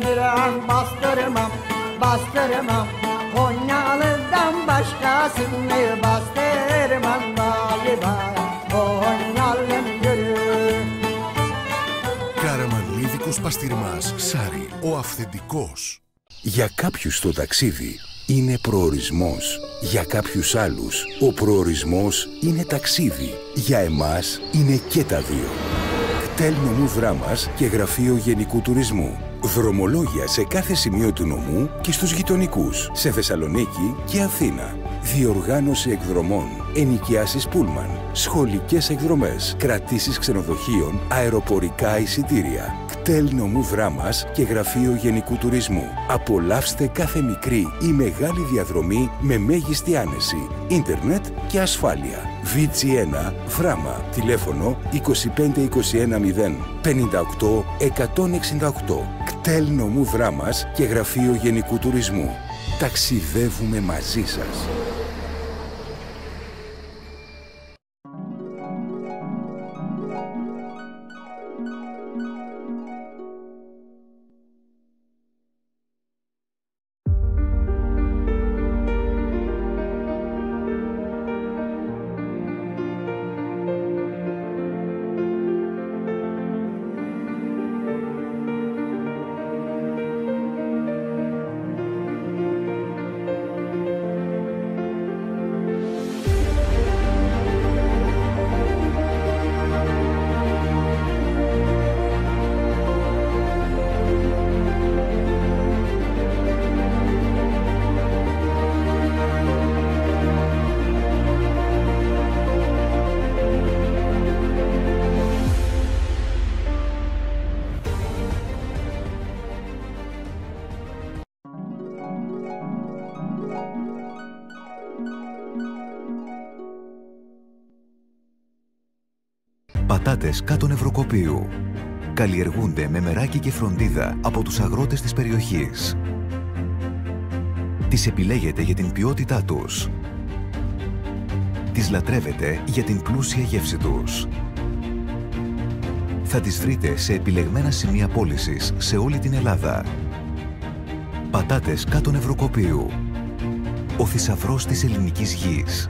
diren bastırmam, bastırmam. Konyalı'dan başkasını bastırmam galiba. Konyalım görür. Καραμανλίδικος παστιρμάς Σάρι, ο αυθεντικός. Για κάποιους το ταξίδι είναι προορισμός. Για κάποιους άλλους ο προορισμός είναι ταξίδι. Για εμάς είναι και τα δύο. ΚΤΕΛ Νομού Δράμας και Γραφείο Γενικού Τουρισμού. Δρομολόγια σε κάθε σημείο του νομού και στους γειτονικούς, σε Θεσσαλονίκη και Αθήνα. Διοργάνωση εκδρομών, ενοικιάσεις πούλμαν, σχολικές εκδρομές, κρατήσεις ξενοδοχείων, αεροπορικά εισιτήρια. ΚΤΕΛ Νομού Δράμας και Γραφείο Γενικού Τουρισμού. Απολαύστε κάθε μικρή ή μεγάλη διαδρομή με μέγιστη άνεση, ίντερνετ και ασφάλεια. VG1 Δράμα. Τηλέφωνο 25210 58 168. ΚΤΕΛ Νομού Δράμας και Γραφείο Γενικού Τουρισμού. Ταξιδεύουμε μαζί σας. Πατάτες κάτω νευροκοπείου. Καλλιεργούνται με μεράκι και φροντίδα από τους αγρότες της περιοχής. Τις επιλέγετε για την ποιότητά τους. Τις λατρεύετε για την πλούσια γεύση τους. Θα τις βρείτε σε επιλεγμένα σημεία πώλησης σε όλη την Ελλάδα. Πατάτες κάτω νευροκοπείου. Ο θησαυρός της ελληνικής γης.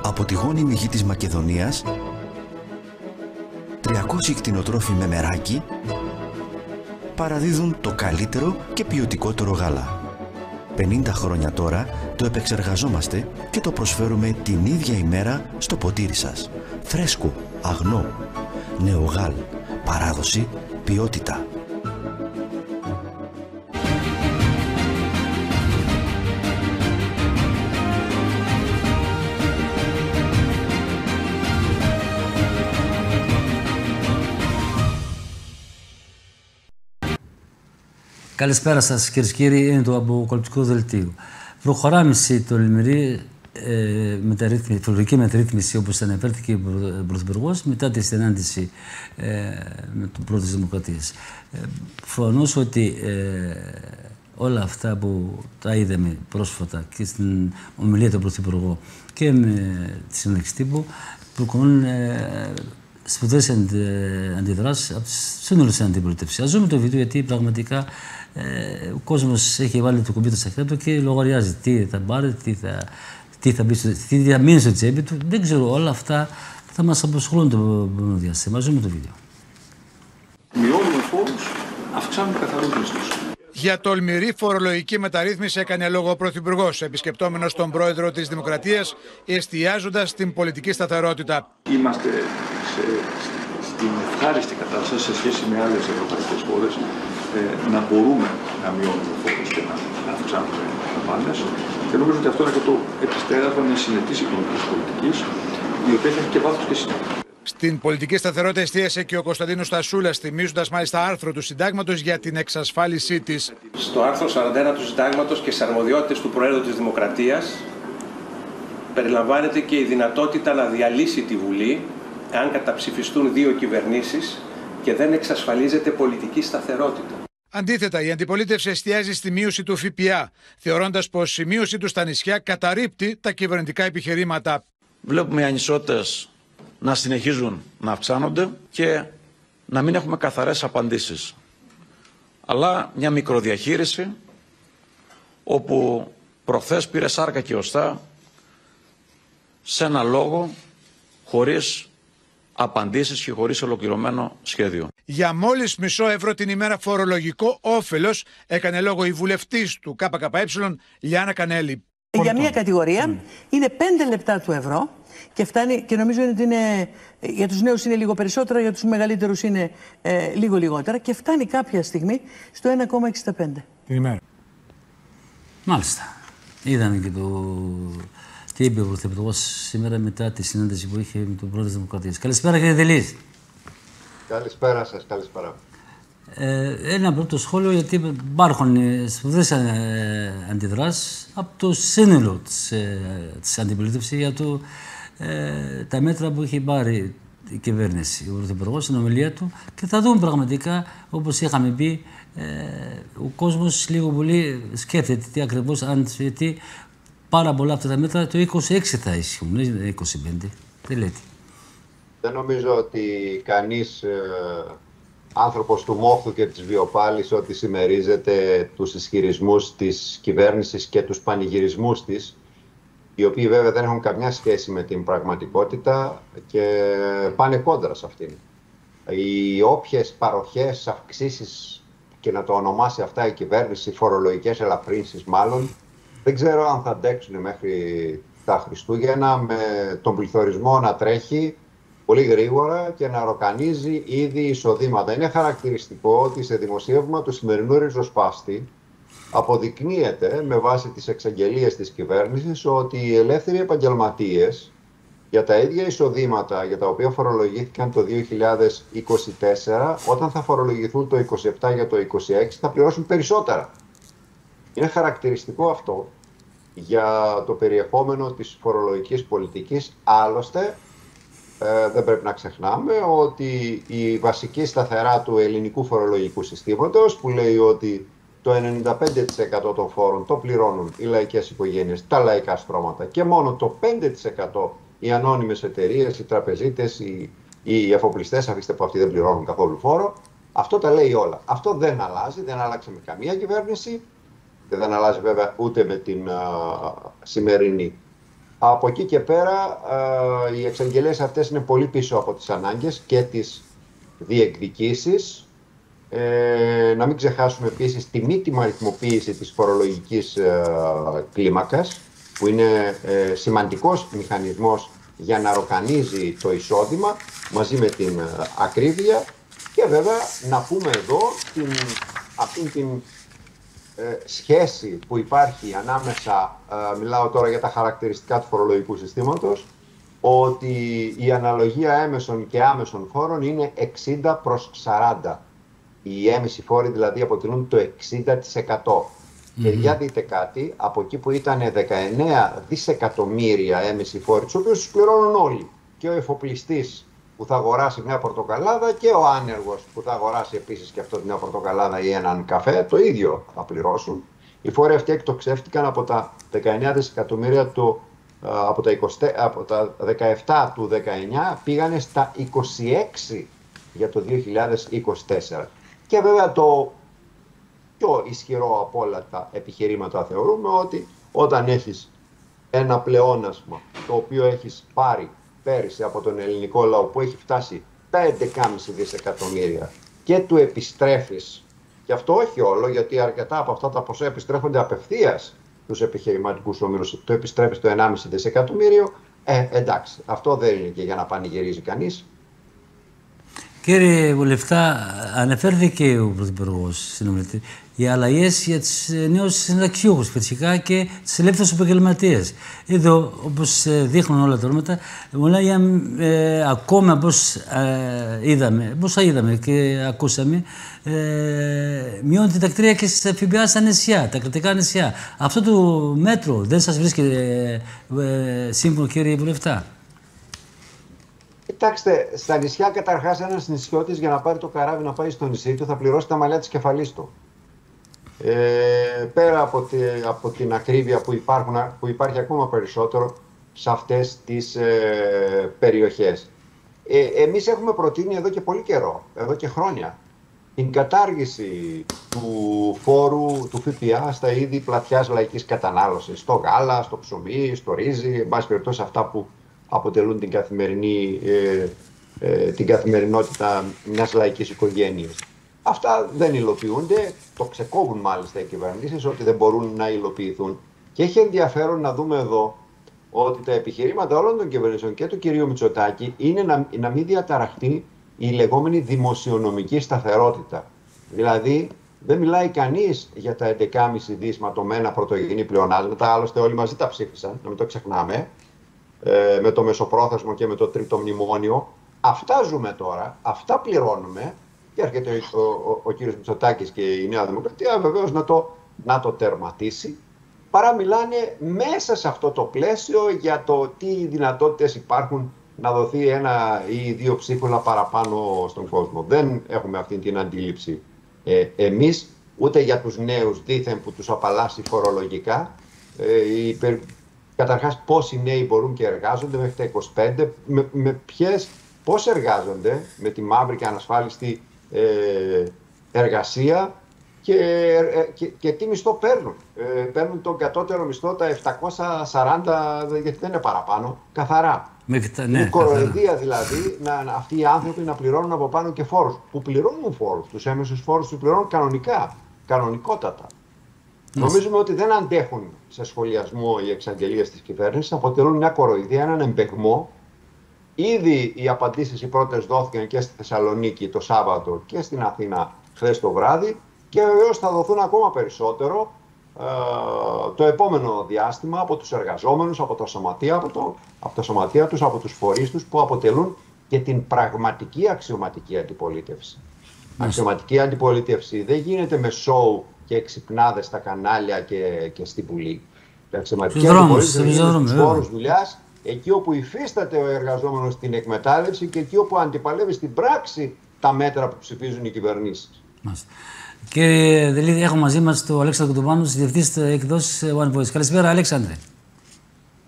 Από τη γόνιμη γη της Μακεδονίας, 300 κτηνοτρόφοι με μεράκι παραδίδουν το καλύτερο και ποιοτικότερο γάλα. 50 χρόνια τώρα το επεξεργαζόμαστε και το προσφέρουμε την ίδια ημέρα στο ποτήρι σας. Φρέσκο, αγνό, νεογάλ, παράδοση, ποιότητα. Καλησπέρα σας κυρίες και κύριοι, είναι το αποκαλυπτικό δελτίο. Προχωράμε σε τολμηρή φορολογική μεταρρύθμιση, όπως αναφέρθηκε ο Πρωθυπουργός μετά τη συνάντηση με τον Πρόεδρο της Δημοκρατίας. Προφανώς ότι όλα αυτά που τα είδαμε πρόσφατα και στην ομιλία του Πρωθυπουργού και με τη συνέντευξη τύπου προκαλούν σπουδαίες αντιδράσεις από τις σύνολες αντιπολίτευσης. Ας δούμε το βίντεο, γιατί πραγματικά ο κόσμος έχει βάλει το κουμπί του στα χέρια του και λογαριάζει τι θα πάρει, τι θα μείνει στο τσέπη του. Δεν ξέρω, όλα αυτά θα μας απασχολούν το επόμενο διάστημα. Ας δούμε το βίντεο. Μειώνουμε φόρους, αυξάνουμε καθαρούς μισθούς. Για τολμηρή φορολογική μεταρρύθμιση έκανε λόγο ο Πρωθυπουργός, επισκεπτόμενος τον Πρόεδρο της Δημοκρατίας, εστιάζοντας στην πολιτική σταθερότητα. Είμαστε στην ευχάριστη κατάσταση σε σχέση με άλλες ευρωπαϊκές χώρες να μπορούμε να μειώνουμε φόρους και να αυξάνουμε δαπάνες. Και νομίζω ότι αυτό είναι και το επιστέγασμα μιας συνετής οικονομικής πολιτικής, η οποία έχει και βάθος και συνέχεια. Στην πολιτική σταθερότητα εστίασε και ο Κωνσταντίνος Στασούλας, θυμίζοντας μάλιστα άρθρο του Συντάγματος για την εξασφάλισή της. Στο άρθρο 41 του Συντάγματος και στις αρμοδιότητες του Προέδρου της Δημοκρατίας περιλαμβάνεται και η δυνατότητα να διαλύσει τη Βουλή εάν καταψηφιστούν δύο κυβερνήσεις και δεν εξασφαλίζεται πολιτική σταθερότητα. Αντίθετα, η αντιπολίτευση εστιάζει στη μείωση του ΦΠΑ, θεωρώντας πως η μείωση του στα νησιά καταρρίπτει τα κυβερνητικά επιχειρήματα. Βλέπουμε ανισότητες να συνεχίζουν να αυξάνονται και να μην έχουμε καθαρές απαντήσεις. Αλλά μια μικροδιαχείριση όπου προχθές πήρε σάρκα και οστά σε ένα λόγο χωρίς απαντήσεις και χωρίς ολοκληρωμένο σχέδιο. Για μόλις μισό ευρώ την ημέρα φορολογικό όφελος έκανε λόγο η βουλευτής του ΚΚΕ Λιάννα Κανέλη. Για μια κατηγορία είναι 5 λεπτά του ευρώ και φτάνει, και νομίζω ότι είναι, για τους νέους είναι λίγο περισσότερα, για τους μεγαλύτερους είναι λίγο λιγότερα και φτάνει κάποια στιγμή στο 1,65 την ημέρα. Μάλιστα. Είδαμε και τι είπε ο Πρωθυπουργός σήμερα μετά τη συνάντηση που είχε με τον Πρόεδρο της Δημοκρατίας. Καλησπέρα, κύριε Δελής. Καλησπέρα σας, καλησπέρα. Ένα πρώτο σχόλιο, γιατί υπάρχουν σπουδαίες αντιδράσεις από το σύνολο της αντιπολίτευσης για τα μέτρα που έχει πάρει η κυβέρνηση, ο Πρωθυπουργός στην ομιλία του, και θα δούμε πραγματικά, όπως είχαμε πει, ο κόσμος λίγο πολύ σκέφτεται τι ακριβώς, γιατί πάρα πολλά αυτά τα μέτρα το 26 θα ισχύουν, δεν 25. Τι λέτε? Δεν νομίζω ότι κανείς άνθρωπος του μόχθου και της βιοπάλης ότι συμμερίζεται τους ισχυρισμούς της κυβέρνησης και τους πανηγυρισμούς της, οι οποίοι βέβαια δεν έχουν καμιά σχέση με την πραγματικότητα και πάνε κόντρα σε αυτήν. Οι όποιες παροχές, αυξήσεις, και να το ονομάσει αυτά η κυβέρνηση, φορολογικές ελαφρύνσεις μάλλον, δεν ξέρω αν θα αντέξουν μέχρι τα Χριστούγεννα, με τον πληθωρισμό να τρέχει πολύ γρήγορα και να ροκανίζει ήδη εισοδήματα. Είναι χαρακτηριστικό ότι σε δημοσίευμα του σημερινού ριζοσπάστη αποδεικνύεται με βάση τις εξαγγελίες της κυβέρνησης ότι οι ελεύθεροι επαγγελματίες για τα ίδια εισοδήματα για τα οποία φορολογήθηκαν το 2024, όταν θα φορολογηθούν το 2027 για το 2026, θα πληρώσουν περισσότερα. Είναι χαρακτηριστικό αυτό για το περιεχόμενο της φορολογικής πολιτικής. Άλλωστε, δεν πρέπει να ξεχνάμε ότι η βασική σταθερά του ελληνικού φορολογικού συστήματος, που λέει ότι το 95% των φόρων το πληρώνουν οι λαϊκές οικογένειες, τα λαϊκά στρώματα, και μόνο το 5% οι ανώνυμες εταιρείες, οι τραπεζίτες, οι εφοπλιστές, αφήστε που αυτοί δεν πληρώνουν καθόλου φόρο, αυτό τα λέει όλα. Αυτό δεν αλλάζει, δεν άλλαξε με καμία κυβέρνηση και δεν αλλάζει βέβαια ούτε με την σημερινή. Από εκεί και πέρα οι εξαγγελίες αυτές είναι πολύ πίσω από τις ανάγκες και τις διεκδικήσεις. Να μην ξεχάσουμε επίσης τη μη τιμαριθμοποίηση της φορολογικής κλίμακας, που είναι σημαντικός μηχανισμός για να ροκανίζει το εισόδημα μαζί με την ακρίβεια. Και βέβαια να πούμε εδώ αυτήν την σχέση που υπάρχει ανάμεσα, μιλάω τώρα για τα χαρακτηριστικά του φορολογικού συστήματος, ότι η αναλογία έμεσων και άμεσων φόρων είναι 60/40. Οι έμεσοι φόροι δηλαδή αποτελούν το 60%. Και για δείτε κάτι, από εκεί που ήταν 19 δισεκατομμύρια έμεσοι φόροι, τους οποίους τους πληρώνουν όλοι, και ο εφοπλιστής που θα αγοράσει μια πορτοκαλάδα και ο άνεργος που θα αγοράσει επίσης και αυτό μια πορτοκαλάδα ή έναν καφέ, το ίδιο θα πληρώσουν. Οι φόροι αυτοί εκτοξεύτηκαν από τα 19 δισεκατομμύρια από τα 17 του 19, πήγανε στα 26 για το 2024. Και βέβαια το πιο ισχυρό από όλα τα επιχειρήματα θεωρούμε ότι όταν έχεις ένα πλεόνασμα το οποίο έχεις πάρει πέρυσι από τον ελληνικό λαό, που έχει φτάσει τα 11,5 δισεκατομμύρια, και του επιστρέφεις, και αυτό όχι όλο, γιατί αρκετά από αυτά τα ποσά επιστρέφονται απευθείας στους επιχειρηματικούς ομίλους, το επιστρέφεις το 1,5 δισεκατομμύριο, εντάξει, αυτό δεν είναι και για να πανηγυρίζει κανείς. Κύριε Βουλευτά, αναφέρθηκε ο Πρωθυπουργός στην ομιλία οι αλλαγές για τους νέους συνταξιούχους φυσικά και τους ελεύθερους επαγγελματίες. Εδώ, όπως δείχνουν όλα τα ονόματα, μιλάει για ακόμα πώς είδαμε και ακούσαμε, μειώνεται τα κτίρια και στα ΦΠΑ στα νησιά, τα κρατικά νησιά. Αυτό το μέτρο δεν σας βρίσκεται σύμφωνο, κύριε Βουλευτά? Κοιτάξτε, στα νησιά καταρχάς ένας νησιώτης για να πάρει το καράβι να πάει στο νησί του θα πληρώσει τα μαλλιά της κεφαλής του. Πέρα από την ακρίβεια που υπάρχει ακόμα περισσότερο σε αυτές τις περιοχές. Εμείς έχουμε προτείνει εδώ και πολύ καιρό, εδώ και χρόνια, την κατάργηση του φόρου του ΦΠΑ στα είδη πλατιάς λαϊκής κατανάλωσης, στο γάλα, στο ψωμί, στο ρύζι, εν πάση περιπτώσει αυτά που αποτελούν την καθημερινότητα μιας λαϊκής οικογένειας. Αυτά δεν υλοποιούνται, το ξεκόβουν μάλιστα οι κυβερνήσεις ότι δεν μπορούν να υλοποιηθούν. Και έχει ενδιαφέρον να δούμε εδώ ότι τα επιχειρήματα όλων των κυβερνήσεων και του κυρίου Μητσοτάκη είναι να μην διαταραχτεί η λεγόμενη δημοσιονομική σταθερότητα. Δηλαδή, δεν μιλάει κανείς για τα 11,5 δις ματωμένα πρωτογενή πλεονάσματα, άλλωστε όλοι μαζί τα ψήφισαν, να μην το ξεχνάμε, με το μεσοπρόθεσμο και με το τρίτο μνημόνιο. Αυτά ζούμε τώρα, αυτά πληρώνουμε και έρχεται ο κύριος Μητσοτάκης και η Νέα Δημοκρατία βεβαίως να το τερματίσει. Παρά μιλάνε μέσα σε αυτό το πλαίσιο για το τι δυνατότητες υπάρχουν να δοθεί 1 ή 2 ψίχουλα παραπάνω στον κόσμο. Δεν έχουμε αυτή την αντίληψη εμείς, ούτε για τους νέους δήθεν που τους απαλλάσσει φορολογικά. Καταρχάς πόσοι νέοι μπορούν και εργάζονται μέχρι τα 25, πώς εργάζονται με τη μαύρη και ανασφάλιστη εργασία και τι μισθό παίρνουν. Παίρνουν τον κατώτερο μισθό τα 740, γιατί δεν είναι παραπάνω, καθαρά. Είναι κοροϊδία δηλαδή αυτοί οι άνθρωποι να πληρώνουν από πάνω και φόρους. Που πληρώνουν φόρους, τους έμεσους φόρους τους πληρώνουν κανονικότατα. Νομίζουμε ότι δεν αντέχουν σε σχολιασμό οι εξαγγελίες της κυβέρνησης, αποτελούν μια κοροϊδία, έναν εμπεγμό. Ήδη οι απαντήσεις οι πρώτες δόθηκαν και στη Θεσσαλονίκη το Σάββατο και στην Αθήνα χθες το βράδυ και βεβαίως θα δοθούν ακόμα περισσότερο το επόμενο διάστημα από τους εργαζόμενους, από τα σωματεία τους, από τους φορείς τους που αποτελούν και την πραγματική αξιωματική αντιπολίτευση. Αξιωματική αντιπολίτευση δεν γίνεται με σοου και εξυπνάδες στα κανάλια και στην Βουλή. Η αξιωματική αντιπολίτευση γίνεται στους χώρους δουλειάς, εκεί όπου υφίσταται ο εργαζόμενος την εκμετάλλευση και εκεί όπου αντιπαλεύει στην πράξη τα μέτρα που ψηφίζουν οι κυβερνήσεις. Κύριε Δελίδη, έχω μαζί μας τον Αλέξανδρο Κουτουμπάνου, διευθυντής εκδόσης One Voice. Καλησπέρα, Αλέξανδρε.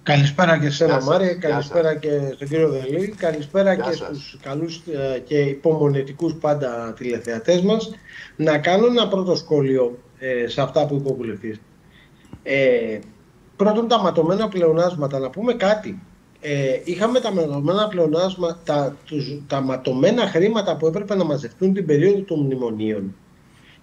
Καλησπέρα και σε εσένα, Μάρη, καλησπέρα και στον κύριο Δελίδη, καλησπέρα και στους καλούς και υπομονετικούς πάντα τηλεθεατές μας. Να κάνω ένα πρώτο σχόλιο σε αυτά που είπε ο βουλευτής. Πρώτον, τα ματωμένα πλεονάσματα, να πούμε κάτι. Είχαμε τα ματωμένα πλεονάσματα, τα ματωμένα χρήματα που έπρεπε να μαζευτούν την περίοδο των μνημονίων.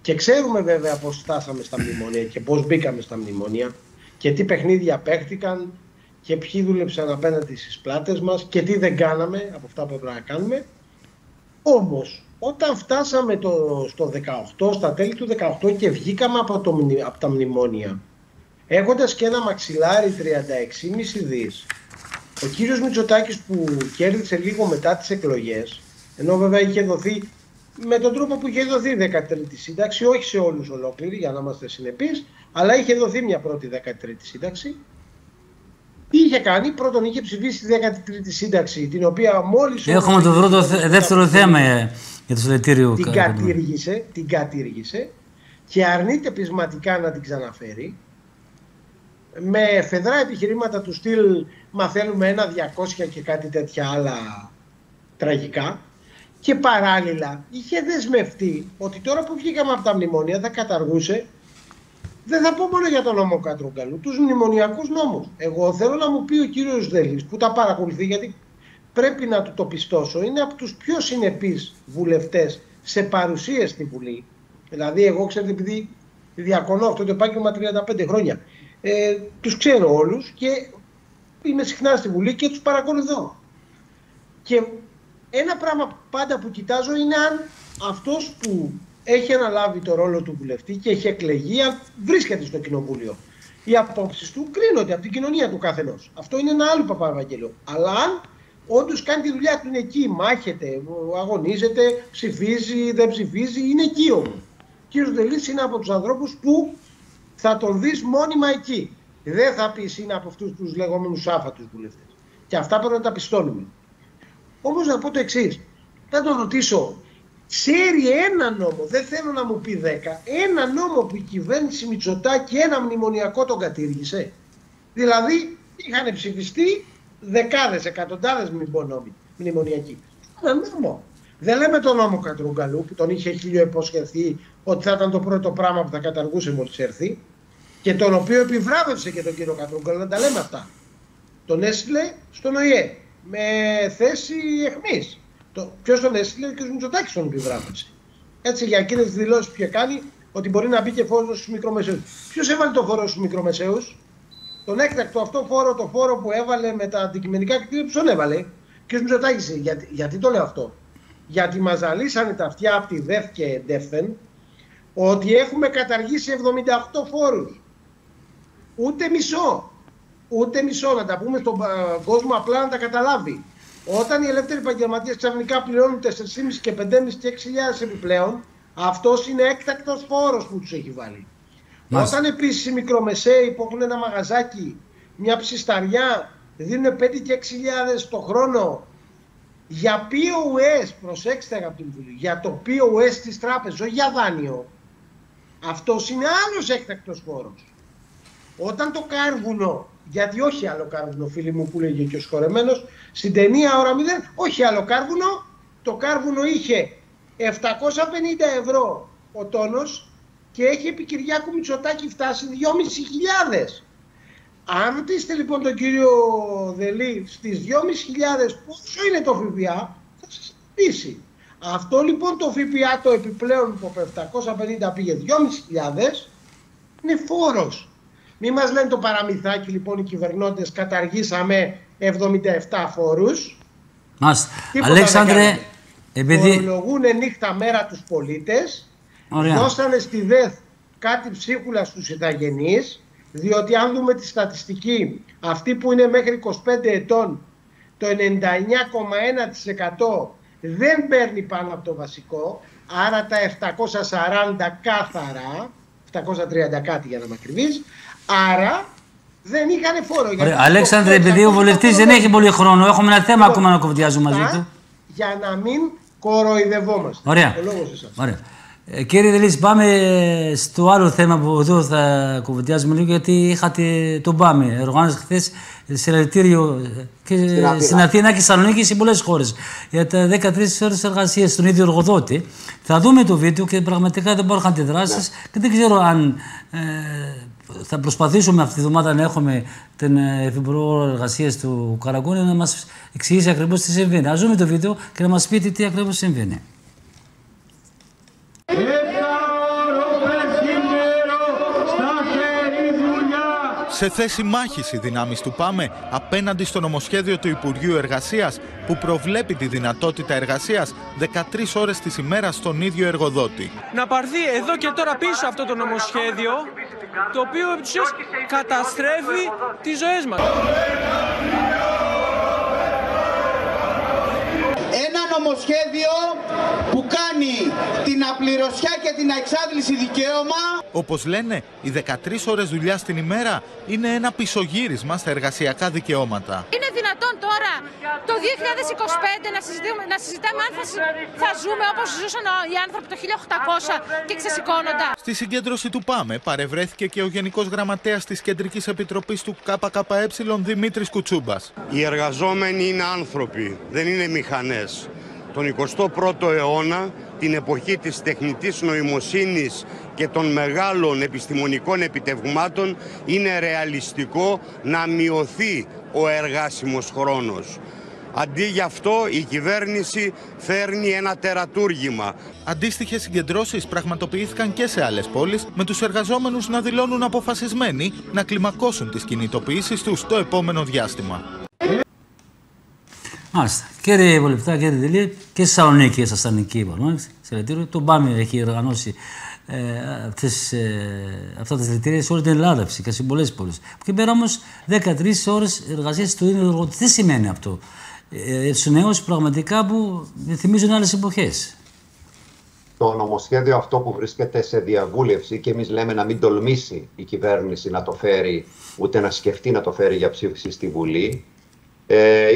Και ξέρουμε βέβαια πώς φτάσαμε στα μνημόνια και πώς μπήκαμε στα μνημόνια και τι παιχνίδια παίχτηκαν και ποιοι δούλεψαν απέναντι στις πλάτες μας και τι δεν κάναμε από αυτά που έπρεπε να κάνουμε. Όμως, όταν φτάσαμε στο 18, στα τέλη του 18 και βγήκαμε από τα μνημόνια, έχοντας και ένα μαξιλάρι 36,5 δις, ο κύριος Μητσοτάκης που κέρδισε λίγο μετά τις εκλογές, ενώ βέβαια είχε δοθεί με τον τρόπο που είχε δοθεί 13η σύνταξη, όχι σε όλους ολόκληρη για να είμαστε συνεπείς, αλλά είχε δοθεί μια πρώτη 13η σύνταξη. Τι είχε κάνει? Πρώτον, είχε ψηφίσει τη 13η σύνταξη, την οποία μόλις... Έχουμε το δεύτερο θέμα για το συλλαλητήριο. Την κατήργησε και αρνείται πεισματικά να την ξαναφέρει. Με φεδρά επιχειρήματα του στυλ «μα θέλουμε 1.200» και κάτι τέτοια άλλα τραγικά. Και παράλληλα είχε δεσμευτεί ότι τώρα που βγήκαμε από τα μνημόνια θα καταργούσε, δεν θα πω μόνο για τον νόμο Κατρούγκαλου, τους μνημονιακούς νόμους. Εγώ θέλω να μου πει ο κύριος Δελής που τα παρακολουθεί, γιατί πρέπει να του το πιστώσω, είναι από τους πιο συνεπείς βουλευτές σε παρουσίες στη Βουλή. Δηλαδή εγώ ξέρετε, επειδή διακονώ αυτό το επάγγελμα 35 χρόνια, τους ξέρω όλους και είμαι συχνά στη Βουλή και τους παρακολουθώ. Και ένα πράγμα πάντα που κοιτάζω είναι αν αυτός που έχει αναλάβει το ρόλο του βουλευτή και έχει εκλεγεί, αν βρίσκεται στο κοινοβούλιο. Οι απόψεις του κρίνονται από την κοινωνία του καθενός. Αυτό είναι ένα άλλο Παπαευαγγέλιο. Αλλά αν όντως κάνει τη δουλειά του, είναι εκεί, μάχεται, αγωνίζεται, ψηφίζει, δεν ψηφίζει, είναι εκεί όμως. Ο κύριος Δελής είναι από τους ανθρώπους που θα τον δεις μόνιμα εκεί. Δεν θα πεις είναι από αυτούς τους λεγόμενους άφατους βουλευτές. Και αυτά πρέπει να τα πιστώνουμε. Όμως να πω το εξής, θα τον ρωτήσω, ξέρει ένα νόμο, δεν θέλω να μου πει 10, ένα νόμο που η κυβέρνηση Μητσοτάκη ένα μνημονιακό τον κατήργησε? Δηλαδή είχαν ψηφιστεί δεκάδες, εκατοντάδες νόμοι μνημονιακοί. νόμο. Δεν λέμε τον νόμο Κατρούγκαλου που τον είχε χιλιοεποσχεθεί ότι θα ήταν το πρώτο πράγμα που θα καταργούσε μόλις έρθει και τον οποίο επιβράβευσε και τον κύριο Κατρούγκαλου, δεν τα λέμε αυτά. Τον έστειλε στον ΟΗΕ με θέση αιχμής. Ποιος τον έστειλε? Ο κ. Μητσοτάκης τον επιβράβευσε. Έτσι, για εκείνες τις δηλώσεις που είχε κάνει ότι μπορεί να μπει και φόρος στους μικρομεσαίους. Ποιος έβαλε το φόρο στους μικρομεσαίους? Τον έκτακτο αυτό φόρο, το φόρο που έβαλε με τα αντικειμενικά κριτήρια, ποιος τον έβαλε? Κ. Μητσοτάκης. Γιατί το λέω αυτό? Γιατί μας ζαλίσανε τα αυτιά από τη ΔΕΘ και ΔΕΦΘΕΝ ότι έχουμε καταργήσει 78 φόρους. Ούτε μισό. Ούτε μισό, να τα πούμε στον κόσμο απλά να τα καταλάβει. Όταν οι ελεύθεροι επαγγελματίες ξαφνικά πληρώνουν 4.500 και 5.500 και 6.000 επιπλέον, αυτός είναι έκτακτος φόρος που τους έχει βάλει. Όταν επίσης οι μικρομεσαίοι που έχουν ένα μαγαζάκι, μια ψισταριά, δίνουν 5.000 και 6.000 το χρόνο για POS, προσέξτε αγαπητοί μου, για το POS της τράπεζας, όχι για δάνειο. Αυτός είναι άλλος έκτακτος φόρος. Όταν το κάρβουνο, γιατί όχι άλλο κάρβουνο, φίλοι μου, που λέγε και ο σχορεμένος, στην ταινία Ώρα 0, όχι άλλο κάρβουνο, το κάρβουνο είχε 750 ευρώ ο τόνος και έχει επί Κυριάκου Μητσοτάκη φτάσει 2.500. Αν ρωτήσετε λοιπόν τον κύριο Δελή στις 2.500 πόσο είναι το ΦΠΑ, θα σας πείσει. Αυτό λοιπόν το ΦΠΑ το επιπλέον που από 750 πήγε 2.500 είναι φόρος. Μη μας λένε το παραμυθάκι λοιπόν οι κυβερνώντες καταργήσαμε 77 φόρους. Αλέξανδρε, επειδή... Φορολογούνε νύχτα μέρα τους πολίτες. Ωραία. Δώσανε στη ΔΕΘ κάτι ψίχουλα στους ηθαγενείς, διότι αν δούμε τη στατιστική, αυτή που είναι μέχρι 25 ετών, το 99,1% δεν παίρνει πάνω από το βασικό, άρα τα 740 κάθαρα, 730 κάτι για να με ακριβείς, άρα δεν είχαν φόρο. Αλέξανδρε, επειδή ο βουλευτής δεν έχει πολύ χρόνο, έχουμε ένα θέμα ακόμα να κουβεντιάζουμε μαζί του. Για να μην κοροϊδευόμαστε. Ωραία. Ο λόγος εσάς. Ωραία. Κύριε Δελής, πάμε στο άλλο θέμα που εδώ θα κουβεντιάζουμε λίγο, γιατί είχατε τον ΠΑΜΕ. Οργάνωσε χθες συλλαλητήριο και στην Αθήνα και στη Θεσσαλονίκη σε πολλές χώρες για τα 13 ώρες εργασίας στον ίδιο εργοδότη. Θα δούμε το βίντεο και πραγματικά δεν υπάρχουν αντιδράσεις και δεν ξέρω αν θα προσπαθήσουμε αυτή τη εβδομάδα να έχουμε την Υφυπουργό Εργασίας του Καραγκούνη να μας εξηγήσει ακριβώς τι συμβαίνει. Ας δούμε το βίντεο και να μας πείτε τι ακριβώς συμβαίνει. Σε θέση μάχης οι δυνάμεις του ΠΑΜΕ απέναντι στο νομοσχέδιο του Υπουργείου Εργασίας που προβλέπει τη δυνατότητα εργασίας 13 ώρες της ημέρας στον ίδιο εργοδότη. Να πάρθει εδώ και τώρα πίσω αυτό το νομοσχέδιο, το οποίο καταστρέφει τις ζωές μας. Ένα νομοσχέδιο που κάνει την απληρωσιά και την εξάντληση δικαίωμα. Όπως λένε, οι 13 ώρες δουλειά την ημέρα είναι ένα πισωγύρισμα στα εργασιακά δικαιώματα. Είναι δυνατόν τώρα το 2025 να συζητάμε αν θα ζούμε όπως ζούσαν οι άνθρωποι το 1800 και ξεσηκώνοντα. Στη συγκέντρωση του ΠΑΜΕ παρευρέθηκε και ο Γενικός Γραμματέας της Κεντρικής Επιτροπής του ΚΚΕ Δημήτρης Κουτσούμπας. Οι εργαζόμενοι είναι άνθρωποι, δεν είναι μηχανές. Τον 21ο αιώνα, την εποχή της τεχνητής νοημοσύνης και των μεγάλων επιστημονικών επιτευγμάτων, είναι ρεαλιστικό να μειωθεί ο εργάσιμος χρόνος. Αντί γι' αυτό η κυβέρνηση φέρνει ένα τερατούργημα. Αντίστοιχες συγκεντρώσεις πραγματοποιήθηκαν και σε άλλες πόλεις, με τους εργαζόμενους να δηλώνουν αποφασισμένοι να κλιμακώσουν τις κινητοποιήσεις τους το επόμενο διάστημα. Μάλιστα. Κύριε Βουλευτά, κύριε Δελή, και στη Θεσσαλονίκη ήσασταν εκεί, συλλαλητήριο. Το ΠΑΜΕ έχει οργανώσει αυτά τα συλλαλητήρια σε όλη την Ελλάδα φυσικά, σε πολλές πόλεις. Και πέρα όμως 13 ώρες εργασίας στο ίδιο εργοδότη. Τι σημαίνει αυτό? Στους νέους πραγματικά που θυμίζουν άλλες εποχές. Το νομοσχέδιο αυτό που βρίσκεται σε διαβούλευση και εμείς λέμε να μην τολμήσει η κυβέρνηση να το φέρει, ούτε να σκεφτεί να το φέρει για ψήφιση στη Βουλή,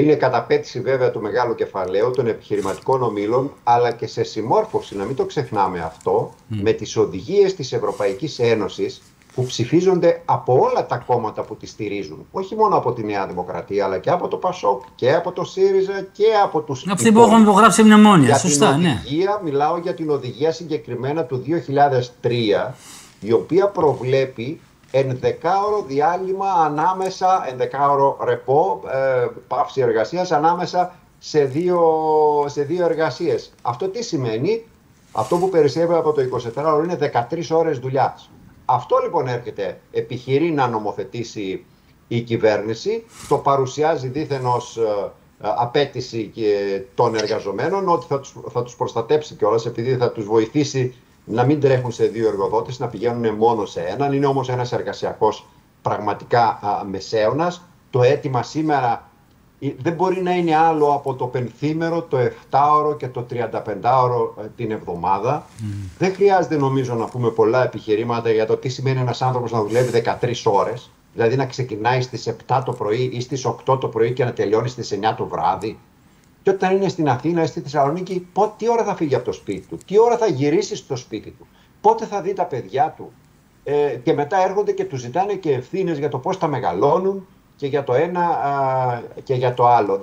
είναι καταπέτηση βέβαια του μεγάλου κεφαλαίου των επιχειρηματικών ομίλων, αλλά και σε συμμόρφωση, να μην το ξεχνάμε αυτό, με τις οδηγίες της Ευρωπαϊκής Ένωσης που ψηφίζονται από όλα τα κόμματα που τη στηρίζουν. Όχι μόνο από τη Νέα Δημοκρατία, αλλά και από το ΠΑΣΟΚ και από το ΣΥΡΙΖΑ και από τους υπόλοιπους. Αυτοί που έχουν υπογράψει μνημόνια, Για σωστά, την ναι. οδηγία, μιλάω για την οδηγία συγκεκριμένα του 2003, η οποία προβλέπει 11ωρο διάλειμμα ανάμεσα, 11ωρο ρεπό, πάυση εργασίας ανάμεσα σε δύο εργασίες. Αυτό τι σημαίνει? Αυτό που περισσεύει από το 24ωρο είναι 13 ώρες δουλειάς. Αυτό λοιπόν έρχεται, επιχειρεί να νομοθετήσει η κυβέρνηση, το παρουσιάζει δήθεν ως απέτηση των εργαζομένων, ότι θα τους προστατέψει κιόλας, επειδή θα τους βοηθήσει να μην τρέχουν σε δύο εργοδότες, να πηγαίνουν μόνο σε έναν. Είναι όμως ένας εργασιακός πραγματικά μεσαίωνας. Το αίτημα σήμερα δεν μπορεί να είναι άλλο από το πενθήμερο, το 7ωρο και το 35ωρο την εβδομάδα. Δεν χρειάζεται νομίζω να πούμε πολλά επιχειρήματα για το τι σημαίνει ένας άνθρωπος να δουλεύει 13 ώρες. Δηλαδή να ξεκινάει στις 7 το πρωί ή στις 8 το πρωί και να τελειώνει στις 9 το βράδυ. Και όταν είναι στην Αθήνα ή στη Θεσσαλονίκη, τι ώρα θα φύγει από το σπίτι του, τι ώρα θα γυρίσει στο σπίτι του, πότε θα δει τα παιδιά του. Και μετά έρχονται και του ζητάνε και ευθύνες για το πώς θα μεγαλώνουν και για το ένα και για το άλλο.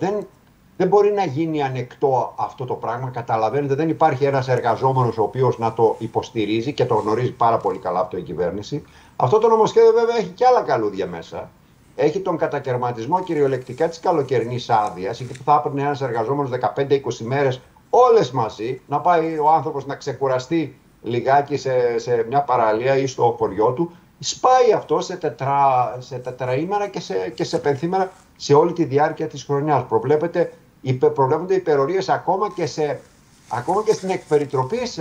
Δεν μπορεί να γίνει ανεκτό αυτό το πράγμα. Καταλαβαίνετε, δεν υπάρχει ένας εργαζόμενος ο οποίος να το υποστηρίζει και το γνωρίζει πάρα πολύ καλά από την κυβέρνηση. Αυτό το νομοσχέδιο βέβαια έχει και άλλα καλούδια μέσα. Έχει τον κατακαιρματισμό κυριολεκτικά της καλοκαιρινής άδειας, εκεί που θα έπαιρνε ένας εργαζόμενος 15-20 μέρες όλες μαζί, να πάει ο άνθρωπος να ξεκουραστεί λιγάκι σε μια παραλία ή στο χωριό του. Σπάει αυτό σε τετραήμερα και σε πενθήμερα σε όλη τη διάρκεια της χρονιάς. Προβλέπονται υπερορίες ακόμα και στην εκπεριτροπής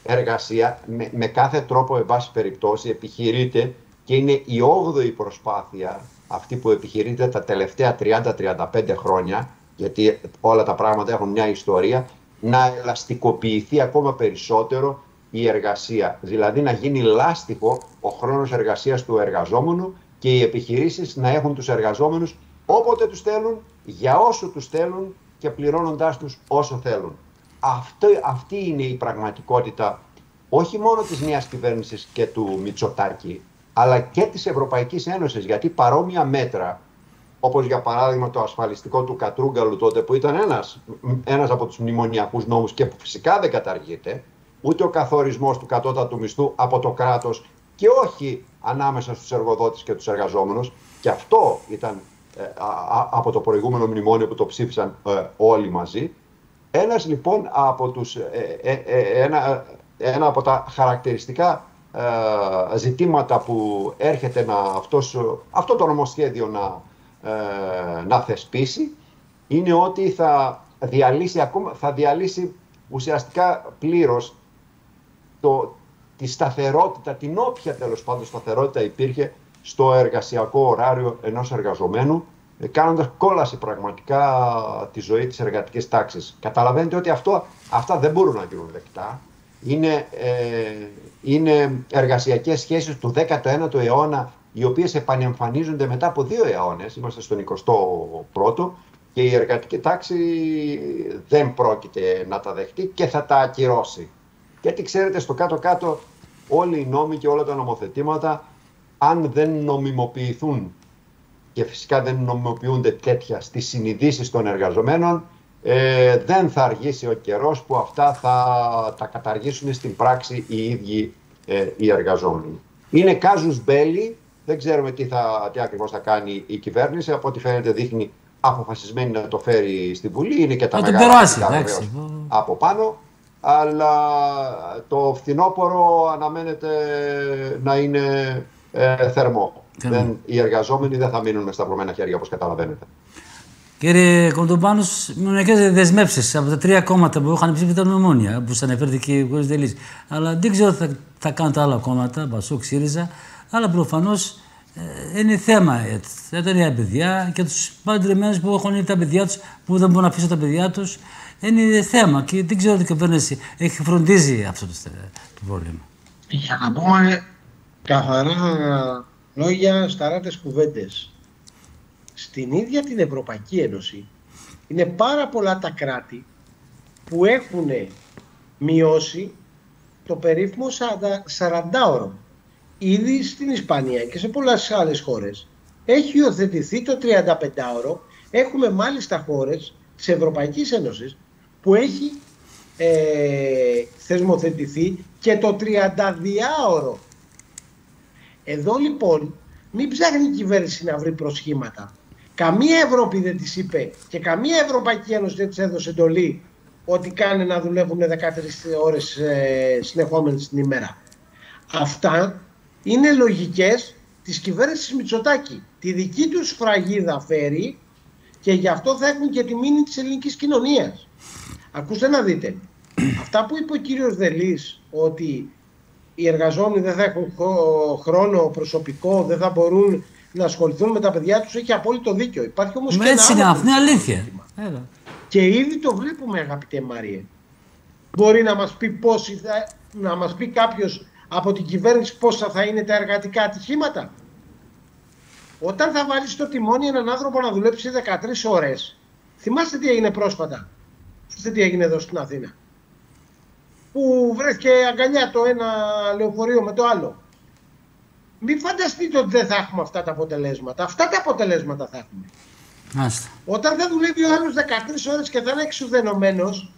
εργασία. Με κάθε τρόπο, εν πάση περιπτώσει, επιχειρείται, και είναι η 8η προσπάθεια αυτή που επιχειρείται τα τελευταία 30-35 χρόνια, γιατί όλα τα πράγματα έχουν μια ιστορία, να ελαστικοποιηθεί ακόμα περισσότερο η εργασία. Δηλαδή να γίνει λάστιχο ο χρόνος εργασίας του εργαζόμενου και οι επιχειρήσεις να έχουν τους εργαζόμενους όποτε τους θέλουν, για όσο τους θέλουν και πληρώνοντάς τους όσο θέλουν. Αυτή είναι η πραγματικότητα όχι μόνο της νέας κυβέρνησης και του Μητσοτάκη, αλλά και της Ευρωπαϊκής Ένωσης, γιατί παρόμοια μέτρα, όπως για παράδειγμα το ασφαλιστικό του Κατρούγκαλου τότε, που ήταν ένας από τους μνημονιακούς νόμους και που φυσικά δεν καταργείται, ούτε ο καθορισμός του κατώτατου μισθού από το κράτος και όχι ανάμεσα στους εργοδότες και τους εργαζόμενους, και αυτό ήταν από το προηγούμενο μνημόνιο που το ψήφισαν όλοι μαζί. Ένας λοιπόν από ένα από τα χαρακτηριστικά ζητήματα που έρχεται αυτό το νομοσχέδιο να θεσπίσει είναι ότι θα διαλύσει ουσιαστικά πλήρως τη σταθερότητα, την όποια τέλος πάντων σταθερότητα υπήρχε στο εργασιακό ωράριο ενός εργαζομένου, κάνοντας κόλαση πραγματικά τη ζωή της εργατικής τάξης. Καταλαβαίνετε ότι αυτά δεν μπορούν να γίνουν δεκτά. Είναι εργασιακές σχέσεις του 19ου αιώνα, οι οποίες επανεμφανίζονται μετά από 2 αιώνες. Είμαστε στον 21ο και η εργατική τάξη δεν πρόκειται να τα δεχτεί και θα τα ακυρώσει. Γιατί ξέρετε, στο κάτω-κάτω όλοι οι νόμοι και όλα τα νομοθετήματα, αν δεν νομιμοποιηθούν, και φυσικά δεν νομιμοποιούνται τέτοια στις συνειδήσεις των εργαζομένων, δεν θα αργήσει ο καιρός που αυτά θα τα καταργήσουν στην πράξη οι ίδιοι οι εργαζόμενοι. Είναι casus belli, δεν ξέρουμε τι ακριβώς θα κάνει η κυβέρνηση. Από ό,τι φαίνεται δείχνει αποφασισμένη να το φέρει στη Βουλή. Είναι και τα μεγάλα από πάνω. Αλλά το φθινόπωρο αναμένεται να είναι θερμό. Οι εργαζόμενοι δεν θα μείνουν με σταυρωμένα χέρια, όπως καταλαβαίνετε. Κύριε Κοντοπάνος, μνημονιακές δεσμεύσεις από τα 3 κόμματα που είχαν ψήφισει τα μνημόνια, που σας αναφέρθηκε και ο κ. Δελής. Αλλά δεν ξέρω τι θα κάνουν τα άλλα κόμματα, ΠΑΣΟΚ, ΣΥΡΙΖΑ, αλλά προφανώς είναι θέμα για τα νέα παιδιά και τους παντρεμένους που έχουν τα παιδιά τους, που δεν μπορούν να αφήσουν τα παιδιά τους. Είναι θέμα και δεν ξέρω τι η κυβέρνηση έχει φροντίζει αυτό το πρόβλημα. Για να πούμε καθαρά λόγια, σταράτες κουβέντες. Στην ίδια την Ευρωπαϊκή Ένωση είναι πάρα πολλά τα κράτη που έχουν μειώσει το περίφημο 40ωρο. ήδη στην Ισπανία και σε πολλές άλλες χώρες έχει υιοθετηθεί το 35ωρο. Έχουμε μάλιστα χώρες της Ευρωπαϊκής Ένωσης που έχει θεσμοθετηθεί και το 32ωρο. Εδώ λοιπόν μην ψάχνει η κυβέρνηση να βρει προσχήματα. Καμία Ευρώπη δεν της είπε και καμία Ευρωπαϊκή Ένωση δεν της έδωσε εντολή ότι κάνει να δουλεύουν 13 ώρες συνεχόμενες την ημέρα. Αυτά είναι λογικές της κυβέρνησης Μητσοτάκη. Τη δική τους φραγίδα φέρει και γι' αυτό θα έχουν και τη μήνυ της ελληνικής κοινωνίας. Ακούστε να δείτε. Αυτά που είπε ο κύριος Δελής, ότι οι εργαζόμενοι δεν θα έχουν χρόνο προσωπικό, δεν θα μπορούν να ασχοληθούν με τα παιδιά τους, έχει απόλυτο δίκιο. Υπάρχει όμως και έτσι είναι, αυτό είναι αλήθεια. Και ήδη το βλέπουμε, αγαπητέ Μάριε. Μπορεί να μας πει να μας πει κάποιος από την κυβέρνηση πόσα θα είναι τα εργατικά ατυχήματα. Όταν θα βάλει στο τιμόνι έναν άνθρωπο να δουλέψει 13 ώρες, θυμάστε τι έγινε πρόσφατα? Θυμάστε τι έγινε εδώ στην Αθήνα? Που βρέθηκε αγκαλιά το ένα λεωφορείο με το άλλο. Μην φανταστείτε ότι δεν θα έχουμε αυτά τα αποτελέσματα. Αυτά τα αποτελέσματα θα έχουμε. Μάλιστα. Όταν θα δουλεύει ο άλλος 13 ώρες και θα είναι εξουδενωμένος,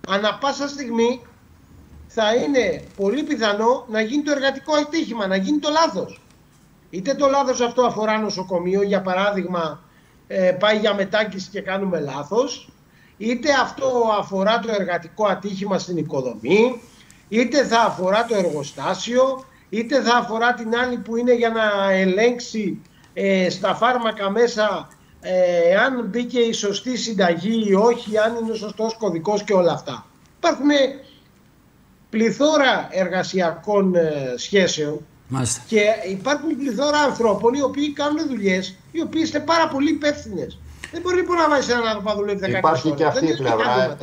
ανά πάσα στιγμή θα είναι πολύ πιθανό να γίνει το εργατικό ατύχημα, να γίνει το λάθος. Είτε το λάθος αυτό αφορά νοσοκομείο, για παράδειγμα πάει για μετάκιση και κάνουμε λάθος, είτε αυτό αφορά το εργατικό ατύχημα στην οικοδομή, είτε θα αφορά το εργοστάσιο, είτε θα αφορά την άλλη που είναι για να ελέγξει στα φάρμακα μέσα αν μπήκε η σωστή συνταγή ή όχι, αν είναι ο σωστός κωδικός και όλα αυτά. Υπάρχουν πληθώρα εργασιακών σχέσεων. Μάλιστα. Και υπάρχουν πληθώρα ανθρώπων οι οποίοι κάνουν δουλειές οι οποίες είναι πάρα πολύ υπεύθυνες. Δεν μπορεί λοιπόν να βάζει έναν άνθρωπο να δουλεύει 10 ώρες. Υπάρχει και αυτή η πλευρά.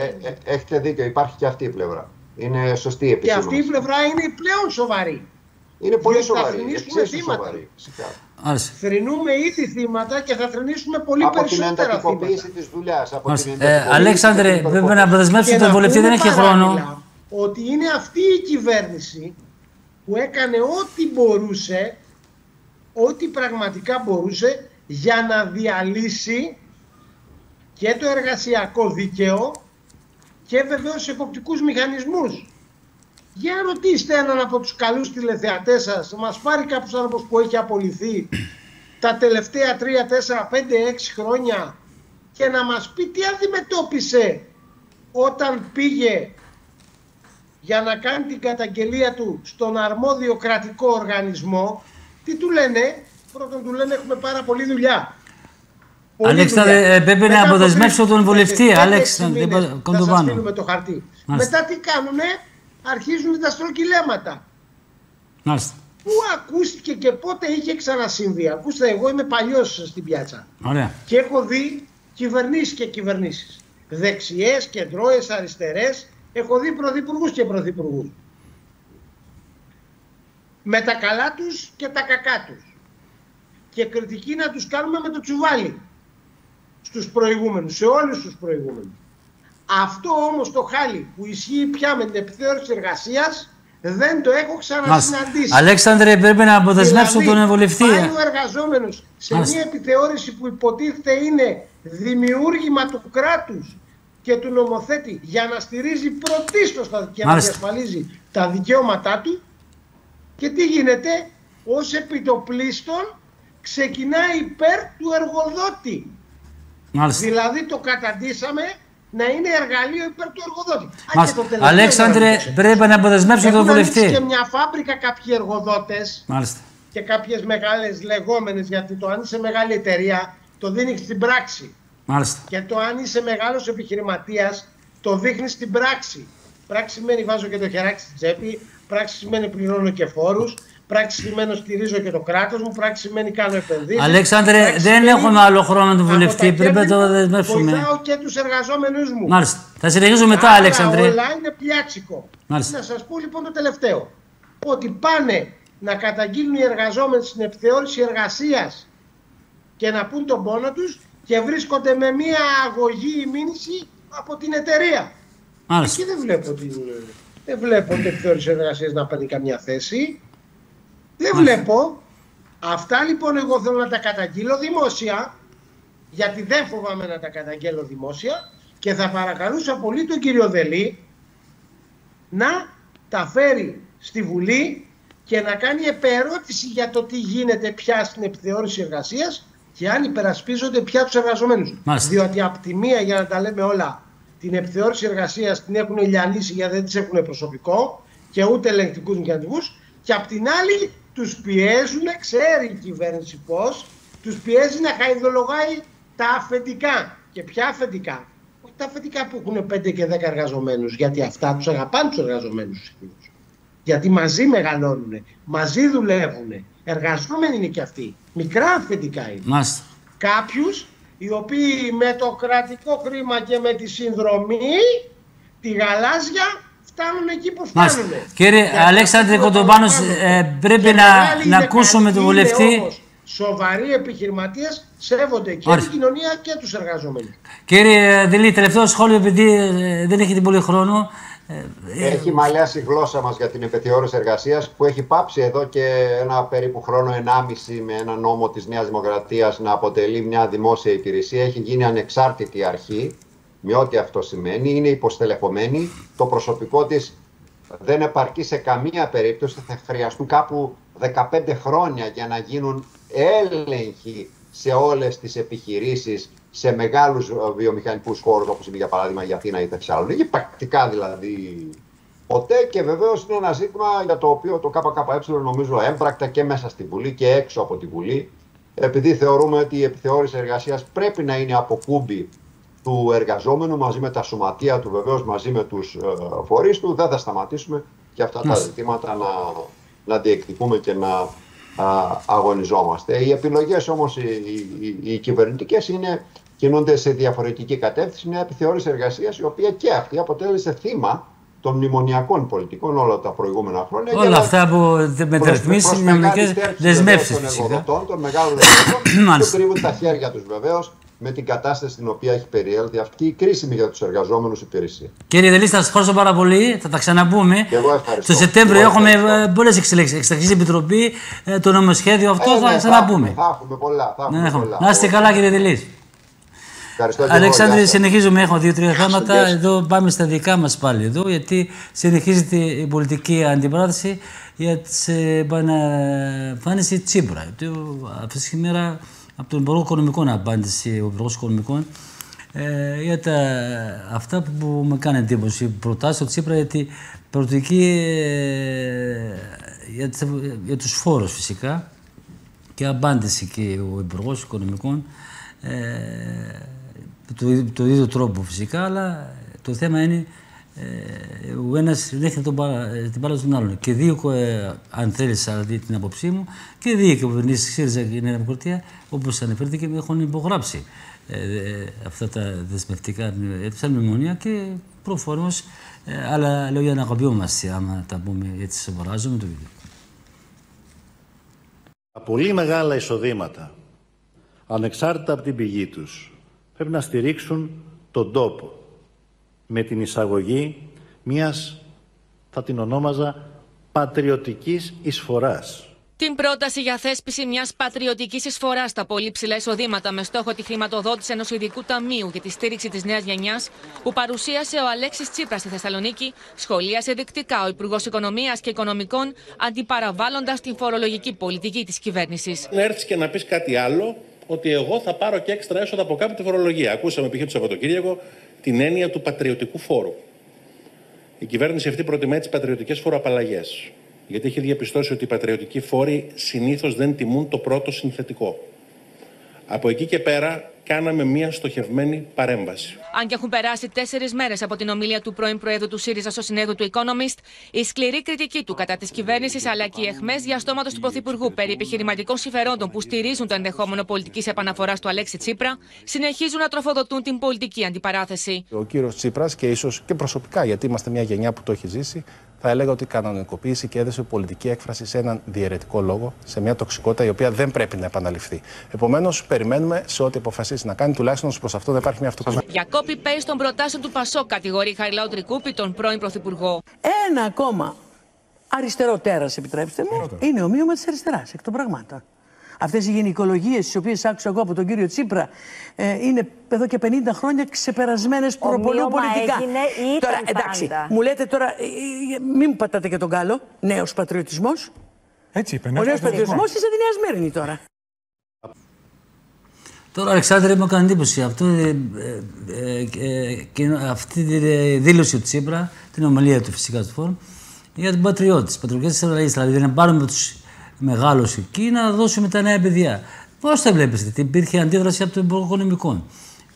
Έχετε δίκιο, υπάρχει και αυτή η πλευρά. Είναι σωστή η επισήμανση. Και αυτή η πλευρά είναι πλέον σοβαρή. Είναι πολύ σοβαρή. Θα θρηνήσουμε θύματα. Θρηνούμε ήδη θύματα και θα θρηνήσουμε πολύ περισσότερα θύματα. Από την εντατικοποίηση της δουλειάς. Αλέξανδρε, πρέπει να αποδεσμεύσετε τον βουλευτή, δεν έχει χρόνο. Ότι είναι αυτή η κυβέρνηση που έκανε ό,τι μπορούσε, ό,τι πραγματικά μπορούσε για να διαλύσει και το εργασιακό δίκαιο και βεβαίως εποπτικούς μηχανισμούς. Για ρωτήστε έναν από τους καλούς τηλεθεατές σας, μας πάρει κάποιος άνθρωπος που έχει απολυθεί τα τελευταία 3, 4, 5, 6 χρόνια και να μας πει τι αντιμετώπισε όταν πήγε για να κάνει την καταγγελία του στον αρμόδιο κρατικό οργανισμό. Τι του λένε? Πρώτον του λένε έχουμε πάρα πολλή δουλειά. Αλέξανδρε, πρέπει να αποδεσμεύσω τον βουλευτή. Αλέξανδρε, θα σας στείλουμε το χαρτί. Μετά τι κάνουνε? Αρχίζουν τα στρογγυλέματα. Μάλιστα. Πού ακούστηκε και πότε είχε ξανασυμβεί? Ακούστε, εγώ είμαι παλιός στην πιάτσα. Ωραία. Και έχω δει κυβερνήσεις και κυβερνήσεις. Δεξιές, κεντρώες, αριστερές. Έχω δει πρωθυπουργούς και πρωθυπουργούς. Με τα καλά τους και τα κακά τους. Και κριτική να τους κάνουμε με το τσουβάλι. Στους προηγούμενους, σε όλους τους προηγούμενους. Αυτό όμως το χάλι που ισχύει πια με την επιθεώρηση εργασίας δεν το έχω ξανασυναντήσει. Αλέξανδρε, πρέπει να αποδεσμεύσω τον βουλευτή. Πάει ο εργαζόμενος σε μια επιθεώρηση που υποτίθεται είναι δημιούργημα του κράτους και του νομοθέτη για να στηρίζει πρωτίστως και να διασφαλίζει τα δικαιώματά του, και τι γίνεται? Ως επιτοπλίστων ξεκινάει υπέρ του εργοδότη. Δηλαδή το καταντήσαμε να είναι εργαλείο υπέρ του εργοδότη. Αλέξανδρε, πρέπει να αποδεσμεύσω τον βουλευτή. Έχουν και μια φάμπρικα κάποιοι εργοδότες και κάποιες μεγάλες λεγόμενες, γιατί το αν είσαι μεγάλη εταιρεία το δίνεις στην πράξη. Και το αν είσαι μεγάλος επιχειρηματίας το δείχνεις στην πράξη. Πράξη σημαίνει βάζω και το χεράκι στην τσέπη, πράξη σημαίνει πληρώνω και φόρους, πράξη σημαίνει στηρίζω και το κράτος μου, πράξη σημαίνει κάνω επενδύσεις. Αλέξανδρε, δεν έχουμε άλλο χρόνο του βουλευτή, πρέπει να το δεσμεύσουμε. Βοηθάω και τους εργαζόμενους μου. Μάλιστα. Θα συνεχίσω μετά, Αλέξανδρε. Όλα είναι πιάτσικο. Να σας πω λοιπόν το τελευταίο. Ότι πάνε να καταγγείλουν οι εργαζόμενοι στην επιθεώρηση εργασίας και να πούν τον πόνο τους και βρίσκονται με μία αγωγή ή μήνυση από την εταιρεία. Εκεί δεν βλέπω την επιθεώρηση εργασίας να παίρνει καμιά θέση. Δεν βλέπω. Αυτά λοιπόν εγώ θέλω να τα καταγγείλω δημόσια, γιατί δεν φοβάμαι να τα καταγγέλω δημόσια, και θα παρακαλούσα πολύ τον κύριο Δελή να τα φέρει στη Βουλή και να κάνει επερώτηση για το τι γίνεται πια στην επιθεώρηση εργασίας και αν υπερασπίζονται πια τους εργαζομένους. Διότι από τη μία, για να τα λέμε όλα, την επιθεώρηση εργασίας την έχουν λιανίσει γιατί δεν τις έχουν προσωπικό και ούτε ελεγκτικούς μηχανικούς, και απ' την άλλη τους πιέζουν, ξέρει η κυβέρνηση πώς, τους πιέζει να χαϊδολογάει τα αφεντικά. Και ποια αφεντικά? Όχι τα αφεντικά που έχουν 5 και 10 εργαζομένους, γιατί αυτά τους αγαπάνε τους εργαζομένους. Γιατί μαζί μεγαλώνουν, μαζί δουλεύουν, εργαζόμενοι είναι και αυτοί. Μικρά αφεντικά είναι. Μάλιστα. Κάποιους οι οποίοι με το κρατικό χρήμα και με τη συνδρομή, τη γαλάζια, φτάνουν εκεί που φτάνουν. Κύριε Αλέξανδρε Κοντομπάνος, πρέπει να ακούσουμε τον βουλευτή. Σοβαροί επιχειρηματίες σέβονται και την κοινωνία και τους εργαζομένους. Κύριε Δελή, τελευταίο σχόλιο, επειδή δεν έχετε πολύ χρόνο. Έχει μαλλιάσει η γλώσσα μας για την επιθεώρηση εργασίας, που έχει πάψει εδώ και ένα περίπου χρόνο 1,5 με ένα νόμο της Νέας Δημοκρατίας να αποτελεί μια δημόσια υπηρεσία. Έχει γίνει ανεξάρτητη αρχή, με ό,τι αυτό σημαίνει. Είναι υποστελεχωμένη. Το προσωπικό της δεν επαρκεί σε καμία περίπτωση. Θα χρειαστούν κάπου 15 χρόνια για να γίνουν έλεγχοι σε όλες τις επιχειρήσεις, σε μεγάλους βιομηχανικούς χώρους, όπως είναι για παράδειγμα η Αθήνα ή η Θεσσαλονίκη, πρακτικά δηλαδή ποτέ. Και βεβαίως είναι ένα ζήτημα για το οποίο το ΚΚΕ νομίζω έμπρακτα και μέσα στη Βουλή και έξω από τη Βουλή, επειδή θεωρούμε ότι η επιθεώρηση εργασίας πρέπει να είναι από κούμπι του εργαζόμενου, μαζί με τα σωματεία του, βεβαίως μαζί με τους φορείς του. Δεν θα σταματήσουμε και αυτά τα ζητήματα να διεκδικούμε και να αγωνιζόμαστε. Οι επιλογές όμως οι κυβερνητικές κινούνται σε διαφορετική κατεύθυνση. Μια επιθεώρηση εργασίας η οποία και αυτή αποτέλεσε θύμα των μνημονιακών πολιτικών όλα τα προηγούμενα χρόνια. Όλα αυτά που μεταρρυθμίσεις, μνημονιακές δεσμεύσεις των εργοδοτών, των μεγάλων εργοδοτών, που κρύβουν τα χέρια τους βεβαίως με την κατάσταση στην οποία έχει περιέλθει αυτή η κρίσιμη για τους εργαζόμενους υπηρεσία. Κύριε Δελή, σας ευχαριστώ πάρα πολύ. Θα τα ξαναπούμε. Στο Σεπτέμβριο έχουμε πολλές εξελίξεις. Εξεταστική επιτροπή, το νομοσχέδιο αυτό θα ξαναπούμε. Θα έχουμε πολλά. Να είστε καλά, κύριε Δελή. Αλέξανδρε, συνεχίζουμε. Έχω 2-3 θέματα. Εδώ πάμε στα δικά μας πάλι εδώ, γιατί συνεχίζεται η πολιτική αντιπαράθεση για την επανεμφάνιση Τσίπρα. Αυτή τη μέρα από τον Υπουργό Οικονομικών απάντηση, ο Υπουργός Οικονομικών, για αυτά που με κάνει εντύπωση. Προτάσεις του Τσίπρα για την προοπτική για τους φόρους φυσικά, και απάντηση και ο Υπουργός Οικονομικών του ίδιου τρόπου φυσικά, αλλά το θέμα είναι ο ένας δέχεται την μπάλα στον άλλον. Και δύο, αν θέλεις δηλαδή την άποψή μου, και δύο κυβερνήσεις ΣΥΡΙΖΑ και η Νέα Δημοκρατία, όπως αναφέρθηκε, έχουν υπογράψει αυτά τα δεσμευτικά σαν μνημονία, και προφανώς άλλα λόγια να αγαπιόμαστε, άμα τα πούμε έτσι σοβαράζουμε το βίντεο. Τα πολύ μεγάλα εισοδήματα, ανεξάρτητα από την πηγή τους, πρέπει να στηρίξουν τον τόπο με την εισαγωγή μιας, θα την ονόμαζα, πατριωτικής εισφοράς. Την πρόταση για θέσπιση μιας πατριωτικής εισφοράς στα πολύ ψηλά εισοδήματα με στόχο τη χρηματοδότηση ενός ειδικού ταμείου για τη στήριξη της νέας γενιάς, που παρουσίασε ο Αλέξης Τσίπρας στη Θεσσαλονίκη, σχολίασε δεικτικά ο Υπουργός Οικονομίας και Οικονομικών, αντιπαραβάλλοντας την φορολογική πολιτική της κυβέρνησης. Να έρθεις και να πεις κάτι άλλο, ότι εγώ θα πάρω και έξτρα έσοδα από κάπου τη φορολογία. Ακούσαμε π.χ. το Σαββατοκύριακο την έννοια του πατριωτικού φόρου. Η κυβέρνηση αυτή προτιμάει τις πατριωτικές φοροαπαλλαγές. Γιατί έχει διαπιστώσει ότι οι πατριωτικοί φόροι συνήθως δεν τιμούν το πρώτο συνθετικό. Από εκεί και πέρα κάναμε μια στοχευμένη παρέμβαση. Αν και έχουν περάσει 4 μέρες από την ομιλία του πρώην Προέδρου του ΣΥΡΙΖΑ στο συνέδριο του Economist, η σκληρή κριτική του κατά της κυβέρνησης αλλά και οι αιχμές διαστόματος του Πρωθυπουργού περί επιχειρηματικών συμφερόντων που στηρίζουν το ενδεχόμενο πολιτικής επαναφοράς του Αλέξη Τσίπρα συνεχίζουν να τροφοδοτούν την πολιτική αντιπαράθεση. Ο κύριος Τσίπρας, και ίσως και προσωπικά, γιατί είμαστε μια γενιά που το έχει ζήσει, θα έλεγα ότι κανονικοποίησε και έδωσε πολιτική έκφραση σε έναν διαιρετικό λόγο, σε μια τοξικότητα η οποία δεν πρέπει να επαναληφθεί. Επομένως, περιμένουμε σε ό,τι αποφασίσει να κάνει, τουλάχιστον προς αυτό να υπάρχει μια αυτοκριτική. Για copy-paste των προτάσεων του ΠΑΣΟΚ, κατηγορεί Χαριλάου Τρικούπη τον πρώην Πρωθυπουργό. Ένα ακόμα αριστερό τέρας, επιτρέψτε μου, είναι ομοίωμα της αριστεράς, εκ των πραγμάτων. Αυτές οι γενικολογίες, τις οποίες άκουσα εγώ από τον κύριο Τσίπρα, είναι εδώ και 50 χρόνια ξεπερασμένες προπολού πολιτικά. Τώρα, εντάξει, μου λέτε τώρα, μην μου πατάτε και τον κάλο, νέος πατριωτισμός. Έτσι είπε, ο νέος πατριωτισμός είσαι τη Νέα Σμύρνη τώρα. Τώρα, Αλεξάνδρε, μου έκανε εντύπωση αυτή τη δήλωση του Τσίπρα, την ομιλία του φυσικά του φόρουμ, για την πατριώτες, πατριωτικές αλλαγές. Δηλαδή, να πάρουμε τους μεγάλους εκεί να δώσουμε τα νέα παιδιά. Πώς τα βλέπετε, υπήρχε αντίδραση από το Υπουργό Οικονομικών.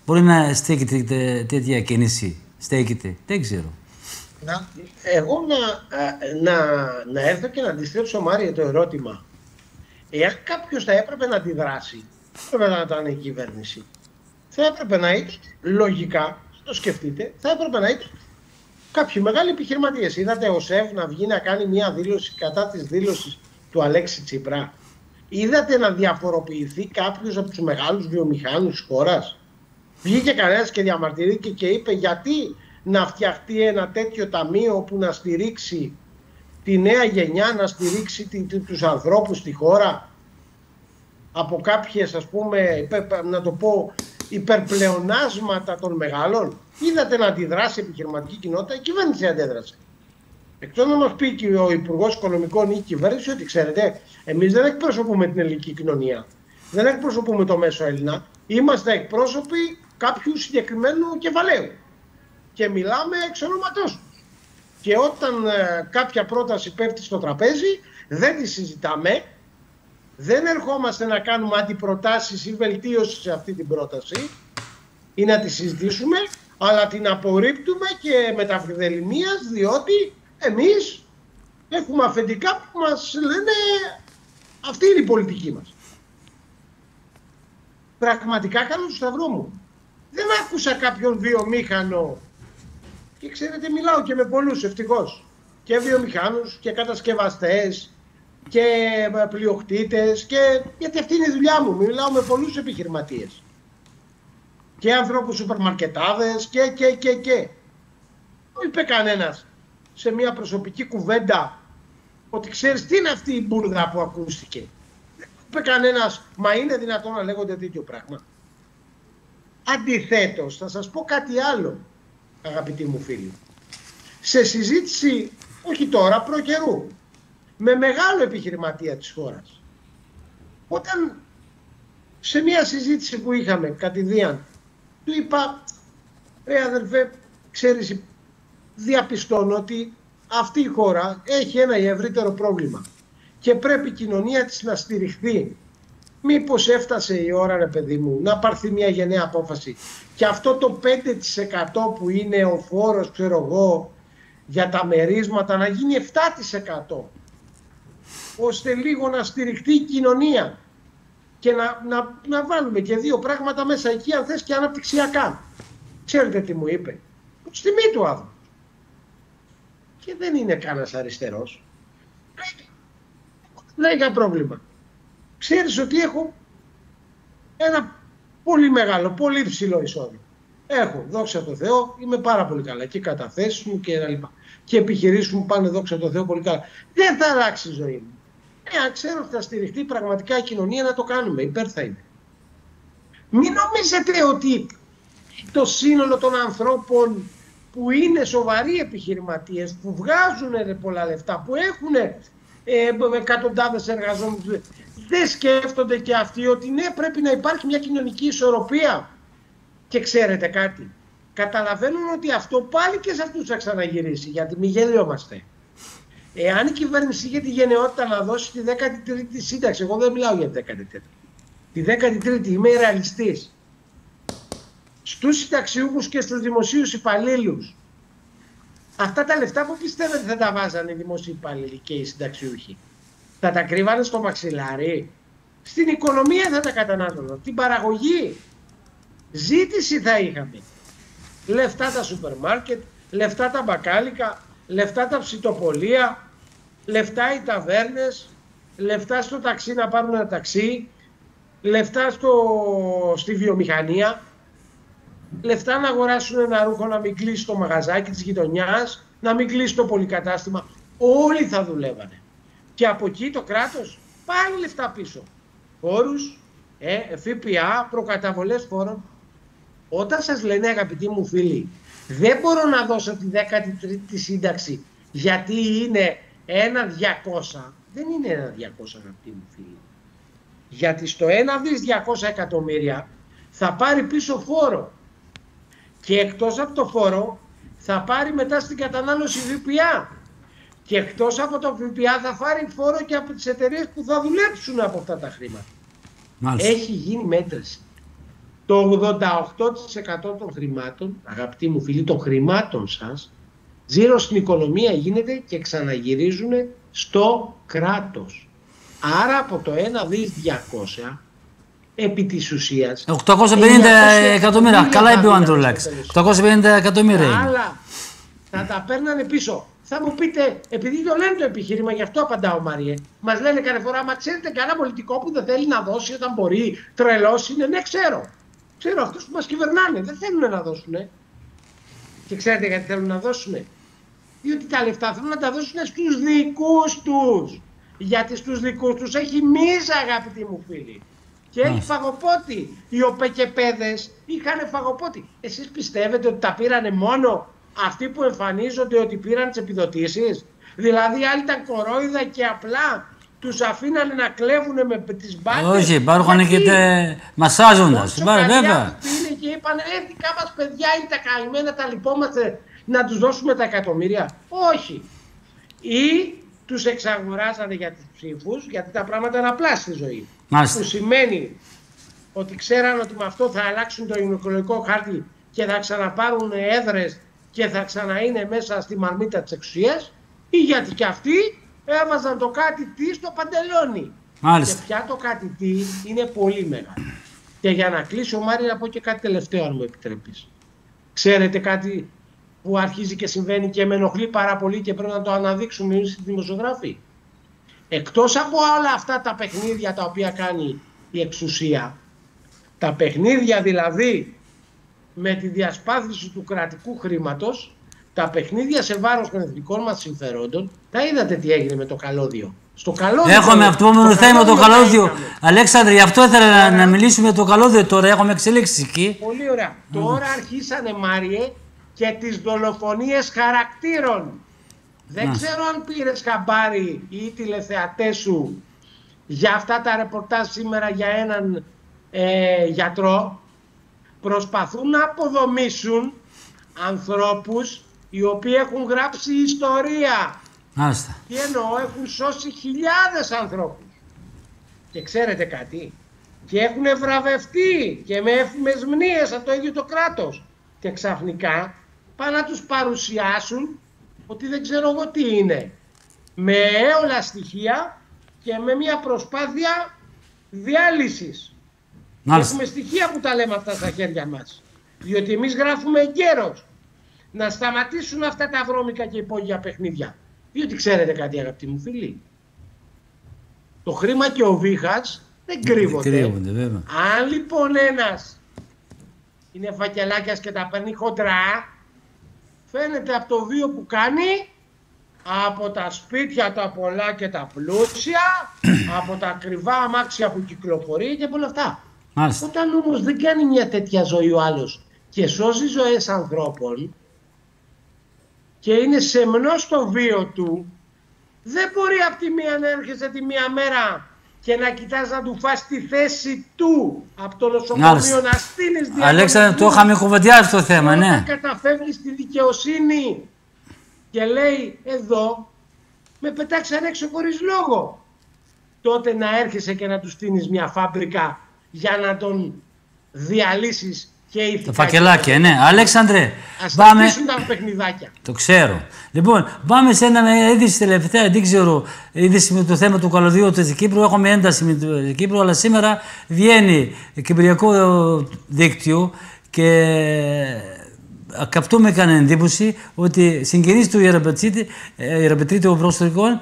Μπορεί να στέκεται τέτοια κίνηση, στέκεται, δεν ξέρω. Εγώ να έρθω και να αντιστρέψω, Μάρια, το ερώτημα. Εάν κάποιος θα έπρεπε να αντιδράσει, έπρεπε να ήταν η κυβέρνηση. Θα έπρεπε να ήταν, λογικά, το σκεφτείτε, θα έπρεπε να ήταν κάποιοι μεγάλοι επιχειρηματίες. Είδατε ο ΣΕΒ να βγει να κάνει μια δήλωση κατά της δήλωσης του Αλέξη Τσίπρα. Είδατε να διαφοροποιηθεί κάποιος από τους μεγάλους βιομηχάνους της χώρας. Βγήκε κανένας και διαμαρτυρήθηκε και είπε γιατί να φτιαχτεί ένα τέτοιο ταμείο που να στηρίξει τη νέα γενιά, να στηρίξει τους ανθρώπους στη χώρα από κάποιες, ας πούμε, να το πω, υπερπλεονάσματα των μεγάλων. Είδατε να αντιδράσει η επιχειρηματική κοινότητα, η κυβέρνηση αντέδρασε. Εκτός να μας πει και ο Υπουργός Οικονομικών ή η κυβέρνηση ότι ξέρετε, εμείς δεν εκπροσωπούμε την ελληνική κοινωνία, δεν εκπροσωπούμε το μέσο Έλληνα, είμαστε εκπρόσωποι κάποιου συγκεκριμένου κεφαλαίου και μιλάμε εξ ονόματός τους. Και όταν κάποια πρόταση πέφτει στο τραπέζι, δεν τη συζητάμε, δεν ερχόμαστε να κάνουμε αντιπροτάσεις ή βελτίωση σε αυτή την πρόταση ή να τη συζητήσουμε, αλλά την απορρίπτουμε και με τα φιδελημίας, διότι εμείς έχουμε αφεντικά που μας λένε αυτή είναι η πολιτική μας. Πραγματικά κάνω το σταυρό μου. Δεν άκουσα κάποιον βιομήχανο, και ξέρετε μιλάω και με πολλούς ευτυχώς, και βιομηχάνους και κατασκευαστές και πλειοκτήτες, γιατί αυτή είναι η δουλειά μου, μιλάω με πολλούς επιχειρηματίες και ανθρώπους σούπερ-μαρκετάδες και. Είπε κανένας σε μια προσωπική κουβέντα ότι ξέρεις τι είναι αυτή η μπουρδα που ακούστηκε. Δεν είπε κανένας, μα είναι δυνατόν να λέγονται τέτοιο πράγμα. Αντιθέτως, θα σας πω κάτι άλλο, αγαπητοί μου φίλοι. Σε συζήτηση, όχι τώρα, προ καιρού, με μεγάλο επιχειρηματία της χώρας, όταν σε μια συζήτηση που είχαμε κατηδίαν, του είπα, ρε αδελφέ, ξέρεις, διαπιστώνω ότι αυτή η χώρα έχει ένα ευρύτερο πρόβλημα και πρέπει η κοινωνία της να στηριχθεί. Μήπως έφτασε η ώρα, ρε παιδί μου, να πάρθει μια γενναία απόφαση και αυτό το 5% που είναι ο φόρος, ξέρω εγώ, για τα μερίσματα να γίνει 7%, ώστε λίγο να στηριχτεί η κοινωνία και να βάλουμε και δύο πράγματα μέσα εκεί, αν θες, και αναπτυξιακά. Ξέρετε τι μου είπε? Στη τιμή του άνθρωπο. Και δεν είναι κανένας αριστερός. Δεν είχα πρόβλημα. Ξέρεις ότι έχω ένα πολύ μεγάλο, πολύ ψηλό εισόδημα. Έχω, δόξα τω Θεώ, είμαι πάρα πολύ καλά. Και οι καταθέσεις μου και τα λοιπά. Και οι επιχειρήσεις μου πάνε, δόξα τω Θεώ, πολύ καλά. Δεν θα αλλάξει η ζωή μου. Αν ξέρω ότι θα στηριχτεί πραγματικά η κοινωνία, να το κάνουμε. Υπέρ θα είναι. Μην νομίζετε ότι το σύνολο των ανθρώπων που είναι σοβαροί επιχειρηματίες, που βγάζουν πολλά λεφτά, που έχουν εκατοντάδες εργαζόμενους, δεν σκέφτονται και αυτοί ότι ναι, πρέπει να υπάρχει μια κοινωνική ισορροπία. Και ξέρετε κάτι, καταλαβαίνουν ότι αυτό πάλι και σε αυτούς θα ξαναγυρίσει, γιατί μη γελιόμαστε. Εάν η κυβέρνηση είχε τη γενναιότητα να δώσει τη 13η σύνταξη, εγώ δεν μιλάω για τη 13η, τη 13η, είμαι ρεαλιστής, στους συνταξιούχους και στους δημοσίους υπαλλήλους, αυτά τα λεφτά που πιστεύετε θα τα βάζανε οι δημοσίοι υπάλληλοι και οι συνταξιούχοι? Θα τα κρύβανε στο μαξιλάρι? Στην οικονομία θα τα κατανάλωναν, την παραγωγή. Ζήτηση θα είχαμε. Λεφτά τα σούπερ μάρκετ, λεφτά τα μπακάλικα, λεφτά τα ψητοπολία, λεφτά οι ταβέρνες, λεφτά στο ταξί να πάρουν ένα ταξί, λεφτά στη βιομηχανία, λεφτά να αγοράσουν ένα ρούχο, να μην κλείσει το μαγαζάκι της γειτονιάς, να μην κλείσει το πολυκατάστημα. Όλοι θα δουλεύανε. Και από εκεί το κράτος πάλι λεφτά πίσω. Φόρους, ΦΠΑ, προκαταβολές φόρων. Όταν σας λένε, αγαπητοί μου φίλοι, δεν μπορώ να δώσω τη 13η σύνταξη γιατί είναι 1.200. Δεν είναι 1.200, αγαπητοί μου φίλοι. Γιατί στο 1.200 εκατομμύρια θα πάρει πίσω φόρο. Και εκτός από το φόρο θα πάρει μετά στην κατανάλωση ΦΠΑ. Και εκτός από το ΦΠΑ θα πάρει φόρο και από τις εταιρείες που θα δουλέψουν από αυτά τα χρήματα. Μάλιστα. Έχει γίνει μέτρηση. Το 88% των χρημάτων, αγαπητοί μου φίλοι, των χρημάτων σας, ζήρω στην οικονομία γίνεται και ξαναγυρίζουν στο κράτος. Άρα από το 1.200 επί της ουσίας 850 εκατομμύρια, καλά είπε ο Ανδρουλάκης. 850 εκατομμύρια είναι. Αλλά θα τα παίρνανε πίσω. Θα μου πείτε, επειδή το λένε το επιχείρημα, γι' αυτό απαντάω, Μάριε. Μας λένε κάθε φορά, μα ξέρετε κανένα πολιτικό που δεν θέλει να δώσει όταν μπορεί, τρελός είναι. Ναι, ξέρω. Ξέρω αυτούς που μας κυβερνάνε, δεν θέλουν να δώσουν. Και ξέρετε γιατί θέλουν να δώσουν? Διότι τα λεφτά θέλουν να τα δώσουν στους δικούς τους. Γιατί στους δικούς τους έχει μίζα, αγαπητοί μου φίλοι. Και έχει φαγοπότη. Οι οπεκεπέδες είχαν φαγοπότη. Εσείς πιστεύετε ότι τα πήρανε μόνο αυτοί που εμφανίζονται ότι πήραν τις επιδοτήσεις? Δηλαδή άλλοι ήταν κορόιδα και απλά τους αφήνανε να κλέβουν με τις μπάτες? Όχι, υπάρχουν και μασάζοντας. Βέβαια. Πήγαινε και είπαν, δικά μας παιδιά είναι τα καημένα, τα λυπόμαστε, να τους δώσουμε τα εκατομμύρια. Όχι. Ή τους εξαγοράζανε για τις ψήφους, γιατί τα πράγματα είναι απλά στη ζωή. Μάλιστα. Που σημαίνει ότι ξέραν ότι με αυτό θα αλλάξουν το εκλογικό χάρτη και θα ξαναπάρουν έδρες και θα ξαναείνε μέσα στη μαρμίτα της εξουσίας, ή γιατί και αυτοί έβαζαν το κάτι τι στο παντελόνι. Μάλιστα. Και πια το κάτι τι είναι πολύ μεγάλο. Και για να κλείσω, Μάρη, να πω και κάτι τελευταίο, αν μου επιτρέπεις. Ξέρετε κάτι που αρχίζει και συμβαίνει και με ενοχλεί πάρα πολύ και πρέπει να το αναδείξουμε εμείς οι δημοσιογράφοι? Εκτός από όλα αυτά τα παιχνίδια τα οποία κάνει η εξουσία, τα παιχνίδια δηλαδή με τη διασπάθηση του κρατικού χρήματος, τα παιχνίδια σε βάρος των εθνικών μας συμφερόντων, τα είδατε τι έγινε με το καλώδιο. Στο καλώδιο. Έχουμε αυτό το θέμα το καλώδιο. Αλέξανδρε, γι' αυτό ήθελα να μιλήσουμε το καλώδιο τώρα. Έχουμε εξελίξει εκεί. Πολύ ωραία. Τώρα αρχίσανε, Μάριε, και τις δολοφονίες χαρακτήρων. Δεν ξέρω αν πήρες χαμπάρι ή τηλεθεατές σου για αυτά τα ρεπορτάζ σήμερα για έναν γιατρό. Προσπαθούν να αποδομήσουν ανθρώπους οι οποίοι έχουν γράψει ιστορία. Μάλιστα. Τι εννοώ, έχουν σώσει χιλιάδες ανθρώπους. Και ξέρετε κάτι, και έχουν βραβευτεί και με έφημες μνήες από το ίδιο το κράτος. Και ξαφνικά πάνε να τους παρουσιάσουν ότι δεν ξέρω εγώ τι είναι. Με έολα στοιχεία και με μια προσπάθεια διάλυσης. Έχουμε στοιχεία που τα λέμε αυτά στα χέρια μας. Διότι εμείς γράφουμε εγκαίρως να σταματήσουν αυτά τα βρώμικα και υπόγεια παιχνίδια. Διότι ξέρετε κάτι, αγαπητοί μου φίλοι, το χρήμα και ο βήχας δεν κρύβονται. Αν λοιπόν ένας είναι φακελάκιας και τα παίρνει χοντρά, φαίνεται από το βίο που κάνει, από τα σπίτια τα πολλά και τα πλούσια, από τα ακριβά αμάξια που κυκλοφορεί και από όλα αυτά. Μάλιστα. Όταν όμως δεν κάνει μια τέτοια ζωή ο άλλος και σώζει ζωές ανθρώπων και είναι σεμνός στο βίο του, δεν μπορεί από τη μία να έρχεσαι τη μία μέρα και να κοιτάς να του φας τη θέση του από το νοσοκομείο, να στείλεις διαγωνισμούς. Αλέξανδρε, το είχαμε κουβεντιάσει αυτό το θέμα, ναι. Όταν καταφεύγει στη δικαιοσύνη και λέει εδώ με πετάξαν έξω χωρίς λόγο, τότε να έρχεσαι και να του στείλεις μια φάμπρικα για να τον διαλύσεις και ηθικά. Το φακελάκι, ναι. Αλέξανδρε, ας πάμε... τα παιχνιδάκια. Το ξέρω. Λοιπόν, πάμε σε ένα είδηση τελευταία, δεν ξέρω, είδηση με το θέμα του καλωδίου της Κύπρου. Έχουμε ένταση με την Κύπρου, αλλά σήμερα βγαίνει κυπριακό δίκτυο και αυτό με έκανε εντύπωση ότι συγγενής του Ιεραμπετρίτη ο Προστορικών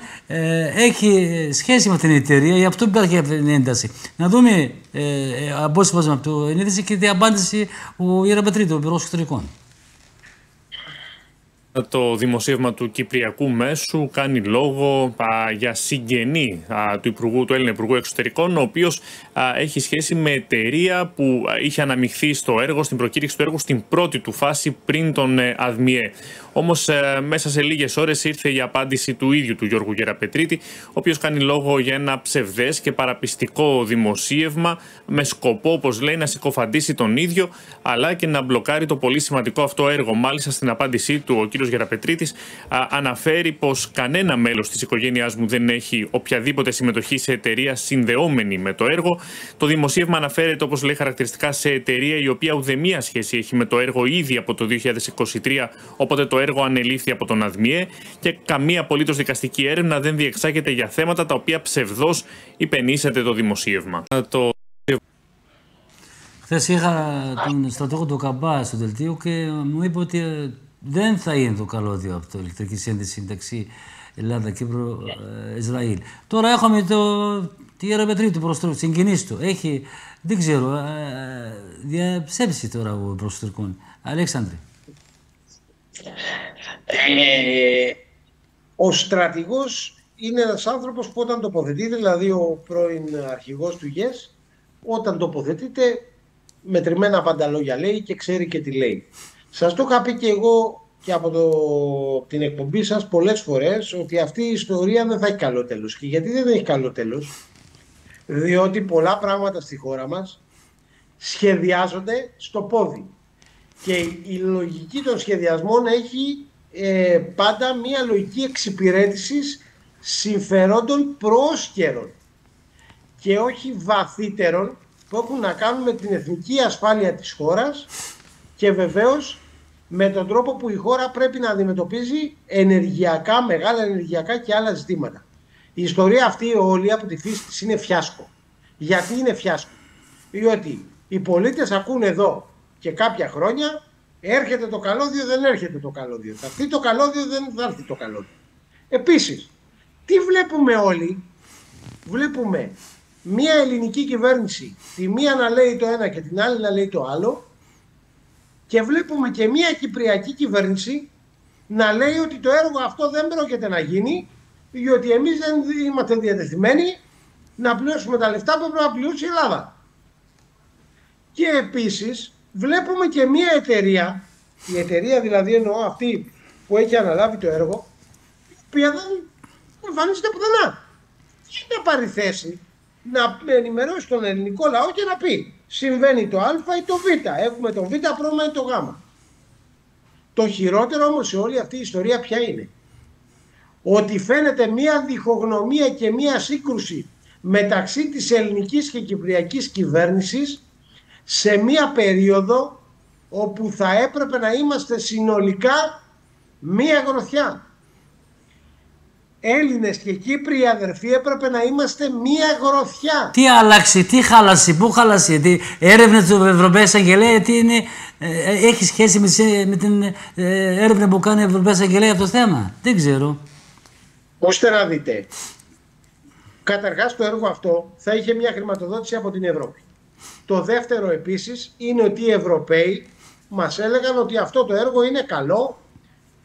έχει σχέση με την εταιρεία, γι' αυτό υπάρχει αυτή την ένταση. Να δούμε απόσπασμα από την είδηση και την απάντηση ο Ιεραμπετρίτη, ο Προστορικών. Το δημοσίευμα του Κυπριακού Μέσου κάνει λόγο για συγγενή του Έλληνα Υπουργού Εξωτερικών, ο οποίος έχει σχέση με εταιρεία που είχε αναμειχθεί στο έργο, στην προκήρυξη του έργου, στην πρώτη του φάση πριν τον ΑΔΜΙΕ. Όμως μέσα σε λίγες ώρες ήρθε η απάντηση του ίδιου του Γιώργου Γεραπετρίτη, ο οποίος κάνει λόγο για ένα ψευδές και παραπιστικό δημοσίευμα με σκοπό, όπως λέει, να συκοφαντήσει τον ίδιο αλλά και να μπλοκάρει το πολύ σημαντικό αυτό έργο. Μάλιστα, στην απάντησή του ο κύριος Γεραπετρίτης αναφέρει πως κανένα μέλος της οικογένειάς μου δεν έχει οποιαδήποτε συμμετοχή σε εταιρεία συνδεόμενη με το έργο. Το δημοσίευμα αναφέρεται, όπως λέει, χαρακτηριστικά σε εταιρεία η οποία ουδέμια σχέση έχει με το έργο ήδη από το 2023, όποτε το έργο ανελήφθη από τον ΑΔΜΙΕ, και καμία απολύτως δικαστική έρευνα δεν διεξάγεται για θέματα τα οποία ψευδώς υπενήσεται το δημοσίευμα. Χθες είχα τον στρατηγό του Καμπά στο δελτίο και μου είπε ότι δεν θα είναι το καλώδιο αυτό, ηλεκτρική σύνδεση μεταξύ Ελλάδα, Κύπρου, Ισραήλ. Τώρα έχουμε τη Γεραπετρίτη προς το συγγενής του. Έχει, δεν ξέρω, διαψεύσει τώρα ο προσωπικών. Αλέξανδρε. Ο στρατηγός είναι ένας άνθρωπος που όταν τοποθετείται, δηλαδή ο πρώην αρχηγός του ΓΕΣ, όταν τοποθετείται μετρημένα πάντα λόγια λέει και ξέρει και τι λέει. Σας το είχα πει και εγώ και από την εκπομπή σας πολλές φορές ότι αυτή η ιστορία δεν θα έχει καλό τέλος. Και γιατί δεν έχει καλό τέλος? Διότι πολλά πράγματα στη χώρα μας σχεδιάζονται στο πόδι. Και η λογική των σχεδιασμών έχει πάντα μία λογική εξυπηρέτησης συμφερόντων πρόσκαιρων και όχι βαθύτερων που έχουν να κάνουν με την εθνική ασφάλεια της χώρας και βεβαίως με τον τρόπο που η χώρα πρέπει να αντιμετωπίζει ενεργειακά, μεγάλα ενεργειακά και άλλα ζητήματα. Η ιστορία αυτή όλη από τη φύση της είναι φιάσκο. Γιατί είναι φιάσκο? Διότι οι πολίτες ακούν εδώ και κάποια χρόνια έρχεται το καλώδιο, δεν έρχεται το καλώδιο. Θα έρθει το καλώδιο, δεν θα έρθει το καλώδιο. Επίσης, τι βλέπουμε όλοι? Βλέπουμε μία ελληνική κυβέρνηση, τη μία να λέει το ένα και την άλλη να λέει το άλλο, και βλέπουμε και μία κυπριακή κυβέρνηση να λέει ότι το έργο αυτό δεν πρόκειται να γίνει, διότι εμείς δεν είμαστε διατεθειμένοι να πληρώσουμε τα λεφτά που πρέπει να πληρώσει η Ελλάδα. Και επίσης βλέπουμε και μία εταιρεία, η εταιρεία δηλαδή εννοώ αυτή που έχει αναλάβει το έργο, η οποία δεν εμφανίζεται πουθενά. Και να πάρει θέση να ενημερώσει τον ελληνικό λαό και να πει συμβαίνει το Α ή το Β, έχουμε το Β πρόβλημα ή το Γ. Το χειρότερο όμως σε όλη αυτή η ιστορία ποια είναι? Ότι φαίνεται μία διχογνωμία και μία σύγκρουση μεταξύ της ελληνικής και κυπριακής κυβέρνησης σε μία περίοδο όπου θα έπρεπε να είμαστε συνολικά μία γροθιά. Έλληνες και Κύπροι αδερφοί έπρεπε να είμαστε μία γροθιά. Τι άλλαξε, τι χάλασε, πού χάλασε, τι έρευνα του Ευρωπαϊκού Εισαγγελέα, τι είναι, έχει σχέση με την έρευνα που κάνει η Ευρωπαϊκή Εισαγγελέα αυτό το θέμα? Δεν ξέρω. Ώστε να δείτε. Καταρχάς το έργο αυτό θα είχε μια χρηματοδότηση από την Ευρώπη. Το δεύτερο επίσης είναι ότι οι Ευρωπαίοι μας έλεγαν ότι αυτό το έργο είναι καλό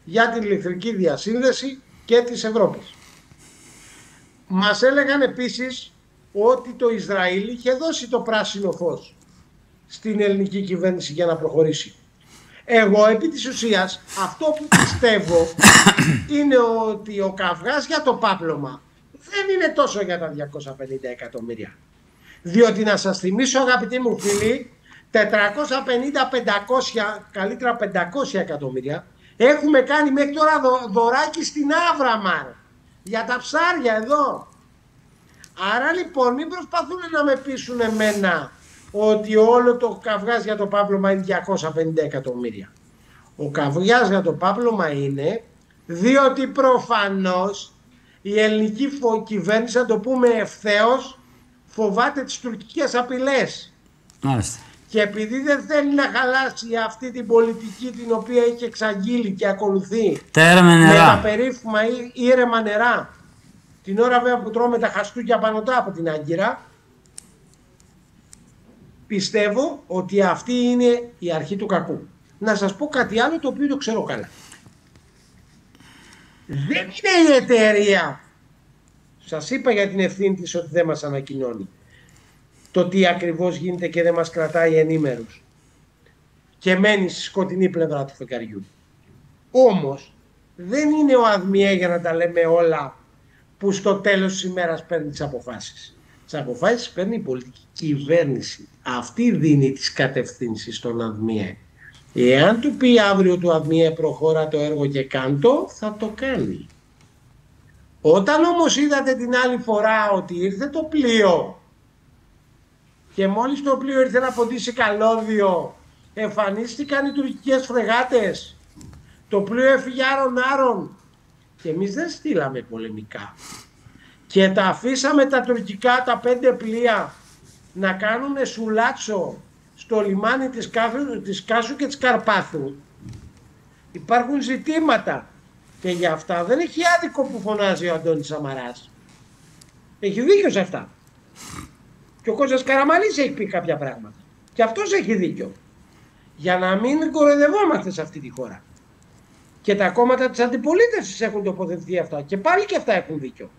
για την ηλεκτρική διασύνδεση και της Ευρώπης. Μας έλεγαν επίσης ότι το Ισραήλ είχε δώσει το πράσινο φως στην ελληνική κυβέρνηση για να προχωρήσει. Εγώ επί της ουσίας αυτό που πιστεύω είναι ότι ο καυγάς για το πάπλωμα δεν είναι τόσο για τα 250 εκατομμύρια. Διότι να σας θυμίσω αγαπητοί μου φίλοι, 450-500, καλύτερα 500 εκατομμύρια έχουμε κάνει μέχρι τώρα δωράκι στην Άβραμαρ για τα ψάρια εδώ. Άρα λοιπόν μην προσπαθούν να με πείσουν εμένα ότι όλο το καυγάς για το πάπλωμα είναι 250 εκατομμύρια. Ο καυγάς για το πάπλωμα είναι διότι προφανώς η ελληνική κυβέρνηση, να το πούμε ευθέως, φοβάται τις τουρκικές απειλές. Μάλιστα. Και επειδή δεν θέλει να χαλάσει αυτή την πολιτική την οποία έχει εξαγγείλει και ακολουθεί με τα περίφημα ήρεμα νερά, την ώρα βέβαια που τρώμε τα χαστούκια πανωτά από την Άγκυρα, πιστεύω ότι αυτή είναι η αρχή του κακού. Να σας πω κάτι άλλο το οποίο το ξέρω καλά. Δεν είναι η εταιρεία. Σας είπα για την ευθύνη της ότι δεν μας ανακοινώνει το τι ακριβώς γίνεται και δεν μας κρατάει ενήμερους και μένει στη σκοτεινή πλευρά του φεγγαριού. Όμως δεν είναι ο ΑΔΜΙΕ, για να τα λέμε όλα, που στο τέλος της ημέρας παίρνει τις αποφάσεις. Τις αποφάσεις παίρνει η πολιτική κυβέρνηση. Αυτή δίνει τις κατευθύνσεις στον ΑΔΜΙΕ. Εάν του πει αύριο του ΑΔΜΙΕ προχώρα το έργο και κάντο, θα το κάνει. Όταν όμως είδατε την άλλη φορά ότι ήρθε το πλοίο και μόλις το πλοίο ήρθε να ποντίσει καλώδιο, εμφανίστηκαν οι τουρκικές φρεγάτες, το πλοίο έφυγε άρον-άρον και εμείς δεν στείλαμε πολεμικά και τα αφήσαμε τα τουρκικά, τα 5 πλοία, να κάνουν σουλάτσο στο λιμάνι της Κάσου και της Καρπάθου. Υπάρχουν ζητήματα και για αυτά δεν έχει άδικο που φωνάζει ο Αντώνης Σαμαράς. Έχει δίκιο σε αυτά. Και ο Κώστας Καραμανλής έχει πει κάποια πράγματα. Και αυτός έχει δίκιο. Για να μην κοροϊδευόμαστε σε αυτή τη χώρα. Και τα κόμματα της αντιπολίτευσης έχουν τοποθετηθεί αυτά. Και πάλι και αυτά έχουν δίκιο.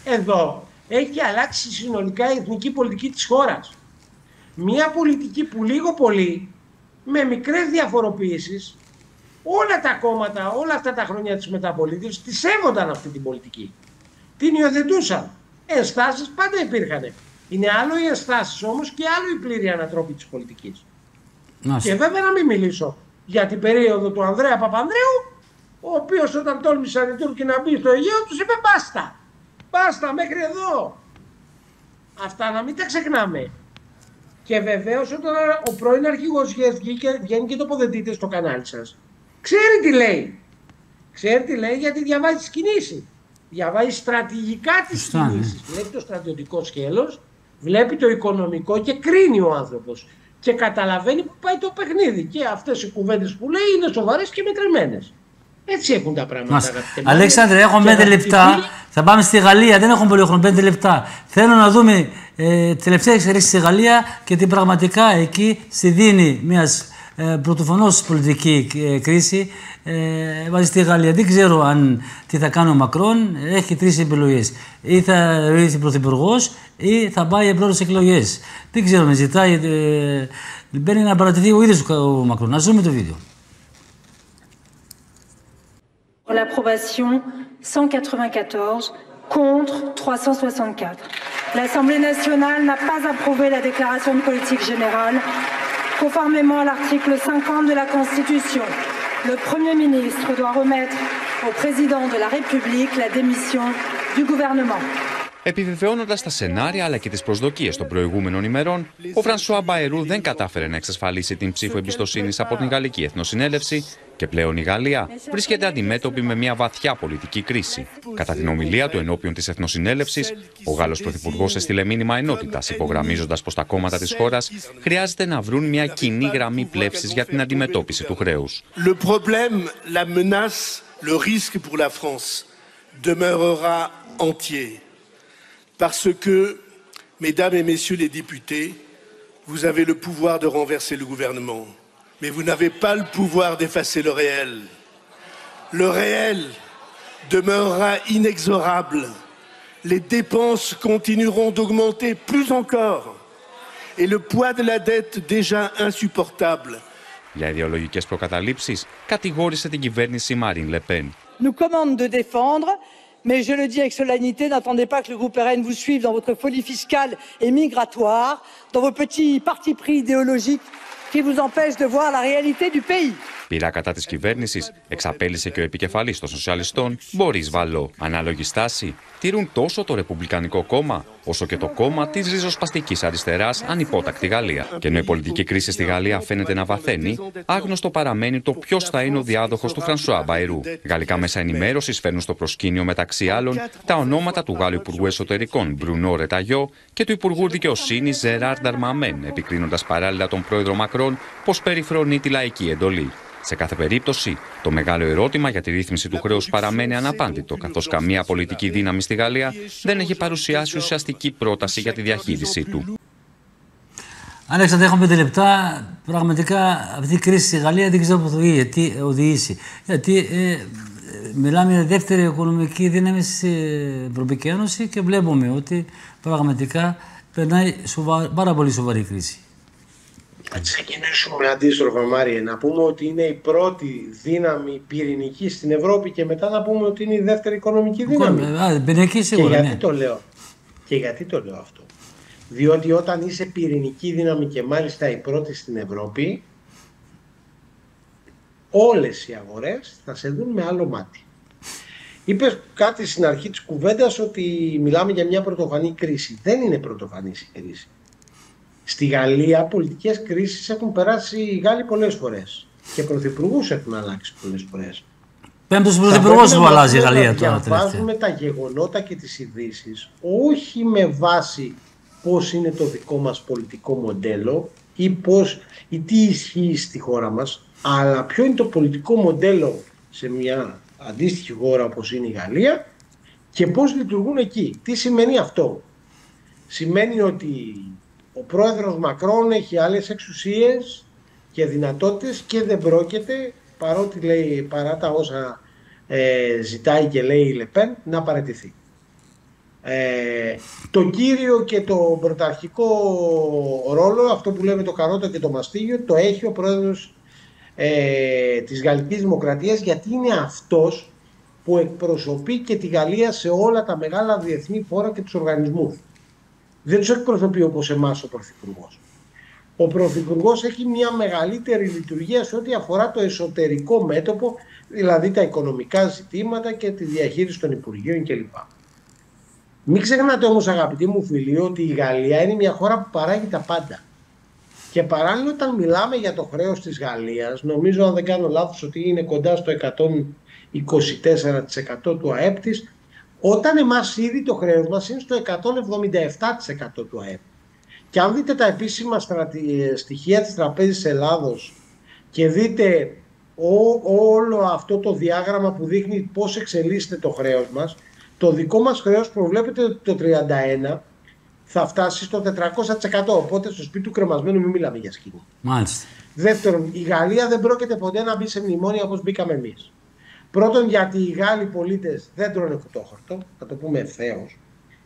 Εδώ έχει αλλάξει συνολικά η εθνική πολιτική της χώρας. Μια πολιτική που λίγο πολύ, με μικρές διαφοροποιήσεις, όλα τα κόμματα, όλα αυτά τα χρόνια της μεταπολίτευσης, τη σέβονταν αυτή την πολιτική. Την υιοθετούσαν. Ενστάσεις πάντα υπήρχαν. Είναι άλλο οι ενστάσεις όμως και άλλο η πλήρη ανατροπή της πολιτικής. Και βέβαια να μην μιλήσω για την περίοδο του Ανδρέα Παπανδρέου, ο οποίος όταν τόλμησαν οι Τούρκοι να μπει στο Αιγαίο τους είπε μπάστα. Μπάστα μέχρι εδώ. Αυτά να μην τα ξεχνάμε. Και βεβαίως όταν ο πρώην αρχηγός βγαίνει και τοποθετείται στο κανάλι σας, ξέρει τι λέει. Ξέρει τι λέει γιατί διαβάζει τις κινήσεις. Διαβάζει στρατηγικά τις κινήσεις. Βλέπει το στρατιωτικό σκέλος, βλέπει το οικονομικό και κρίνει ο άνθρωπος. Και καταλαβαίνει που πάει το παιχνίδι. Και αυτές οι κουβέντες που λέει είναι σοβαρές και μετρημένες. Έτσι έχουν τα πράγματα. Αλέξανδρε, έχω 5 λεπτά. Θα πάμε στη Γαλλία. Δεν έχουμε πολύ χρόνο. 5 λεπτά. Θέλω να δούμε τελευταία εξελίξη στη Γαλλία και τι πραγματικά εκεί στη δίνει μια πρωτοφανώς πολιτική κρίση βάζει στη Γαλλία. Δεν ξέρω αν τι θα κάνει ο Μακρόν. Έχει 3 επιλογές. Ή θα ορίσει πρωθυπουργός ή θα πάει για πρώτες εκλογές. Δεν ξέρω, με ζητάει. Μπαίνει να παρατηθεί ο ίδιος ο Μακρόν. Να ζούμε το βίντεο. Pour l'approbation, 194 contre 364. L'Assemblée nationale n'a pas approuvé la déclaration de politique générale. Conformément à l'article 50 de la Constitution, le Premier ministre doit remettre au président de la République la démission du gouvernement. Επιβεβαιώνοντας τα σενάρια αλλά και τις προσδοκίες των προηγούμενων ημερών, ο Φρανσουά Μπαϊρού δεν κατάφερε να εξασφαλίσει την ψήφο εμπιστοσύνης από την Γαλλική Εθνοσυνέλευση και πλέον η Γαλλία βρίσκεται αντιμέτωπη με μια βαθιά πολιτική κρίση. Κατά την ομιλία του ενώπιον της Εθνοσυνέλευσης, ο Γάλλος Πρωθυπουργός έστειλε μήνυμα ενότητας, υπογραμμίζοντας πως τα κόμματα της χώρας χρειάζεται να βρουν μια κοινή γραμμή πλεύσης για την αντιμετώπιση του χρέους. Le problème, la menace, le risque pour la France demeurera entier. Parce que, mesdames et messieurs les députés, vous avez le pouvoir de renverser le gouvernement. Mais vous n'avez pas le pouvoir d'effacer le réel. Le réel demeurera inexorable. Les dépenses continueront d'augmenter plus encore. Et le poids de la dette déjà insupportable. Για ιδεολογικές προκαταλήψεις, κατηγόρησε την κυβέρνηση Marine Le Pen. Nous commande de défendre, mais je le dis avec solennité, n'attendez pas que le groupe RN vous suive dans votre folie fiscale et migratoire, dans vos petits partis pris idéologiques qui vous empêchent de voir la réalité du pays. Πειρά κατά της κυβέρνησης εξαπέλυσε και ο επικεφαλής των σοσιαλιστών, Μπορίς Βαλό. Ανάλογη στάση τηρούν τόσο το Ρεπουμπλικανικό κόμμα, όσο και το κόμμα της ριζοσπαστικής αριστεράς Ανυπότακτη Γαλλία. Και ενώ η πολιτική κρίση στη Γαλλία φαίνεται να βαθαίνει, άγνωστο παραμένει το ποιος θα είναι ο διάδοχος του Φρανσουά Μπαϊρού. Γαλλικά μέσα ενημέρωσης φέρνουν στο προσκήνιο μεταξύ άλλων τα ονόματα του Γάλλου Υπουργού Εσωτερικών Μπρουνό Ρεταγιό και του Υπουργού Δικαιοσύνης Ζεράρ Νταρμαμέν, επικρίνοντας παράλληλα τον πρόεδρο Μακρόν πως περιφρονεί τη λαϊκή εντολή. Σε κάθε περίπτωση, το μεγάλο ερώτημα για τη ρύθμιση του χρέους παραμένει αναπάντητο, καθώς καμία πολιτική δύναμη στη Γαλλία δεν έχει παρουσιάσει ουσιαστική πρόταση για τη διαχείρισή του. Αλέξανδρε, έχουμε 5 λεπτά. Πραγματικά αυτή η κρίση στη Γαλλία δεν ξέρω πού θα οδηγήσει. Γιατί μιλάμε για δεύτερη οικονομική δύναμη στην Ευρωπαϊκή Ένωση και βλέπουμε ότι πραγματικά περνάει πάρα πολύ σοβαρή κρίση. Θα ξεκινήσουμε αντίστροφα, Μάριε, να πούμε ότι είναι η πρώτη δύναμη πυρηνική στην Ευρώπη και μετά να πούμε ότι είναι η δεύτερη οικονομική δύναμη. Πυρηνική σίγουρα, και γιατί το λέω. Και γιατί το λέω αυτό? Διότι όταν είσαι πυρηνική δύναμη και μάλιστα η πρώτη στην Ευρώπη, όλες οι αγορές θα σε δουν με άλλο μάτι. Είπες κάτι στην αρχή της κουβέντας ότι μιλάμε για μια πρωτοφανή κρίση. Δεν είναι πρωτοφανής η κρίση. Στη Γαλλία πολιτικές κρίσεις έχουν περάσει οι Γάλλοι πολλές φορές και πρωθυπουργούς έχουν αλλάξει πολλές φορές. Πέμπτος πρωθυπουργός που αλλάζει η Γαλλία τώρα. Διαβάζουμε τα γεγονότα και τις ειδήσεις όχι με βάση πώς είναι το δικό μας πολιτικό μοντέλο ή τι ισχύει στη χώρα μας, αλλά ποιο είναι το πολιτικό μοντέλο σε μια αντίστοιχη χώρα όπως είναι η Γαλλία και πώς λειτουργούν εκεί. Τι σημαίνει αυτό? Σημαίνει ότι ο πρόεδρος Μακρόν έχει άλλες εξουσίες και δυνατότητες και δεν πρόκειται, παρότι λέει, παρά τα όσα ζητάει και λέει η Λεπέν, να παραιτηθεί. Το κύριο και το πρωταρχικό ρόλο, αυτό που λέμε το καρότο και το μαστίγιο, το έχει ο πρόεδρος της Γαλλικής Δημοκρατίας, γιατί είναι αυτός που εκπροσωπεί και τη Γαλλία σε όλα τα μεγάλα διεθνή φόρα και τους οργανισμούς. Δεν τους εκπροσωπεί όπως εμάς ο Πρωθυπουργός. Ο Πρωθυπουργός έχει μια μεγαλύτερη λειτουργία σε ό,τι αφορά το εσωτερικό μέτωπο, δηλαδή τα οικονομικά ζητήματα και τη διαχείριση των Υπουργείων κλπ. Μην ξεχνάτε όμως, αγαπητοί μου φίλοι, ότι η Γαλλία είναι μια χώρα που παράγει τα πάντα. Και παράλληλα, όταν μιλάμε για το χρέος της Γαλλίας, νομίζω, αν δεν κάνω λάθος, ότι είναι κοντά στο 124% του ΑΕΠ της, όταν εμάς ήδη το χρέος μας είναι στο 177% του ΑΕΠ. Και αν δείτε τα επίσημα στοιχεία της Τραπέζης Ελλάδος και δείτε όλο αυτό το διάγραμμα που δείχνει πώς εξελίσσεται το χρέος μας, το δικό μας χρέος προβλέπεται ότι το 31 θα φτάσει στο 400%. Οπότε στο σπίτι του κρεμασμένου μην μιλάμε για σκηνή. Μάλιστα. Δεύτερον, η Γαλλία δεν πρόκειται ποτέ να μπει σε μνημόνια όπως μπήκαμε εμείς. Πρώτον, γιατί οι Γάλλοι πολίτες δεν τρώνε κουτόχορτο, θα το πούμε ευθέως.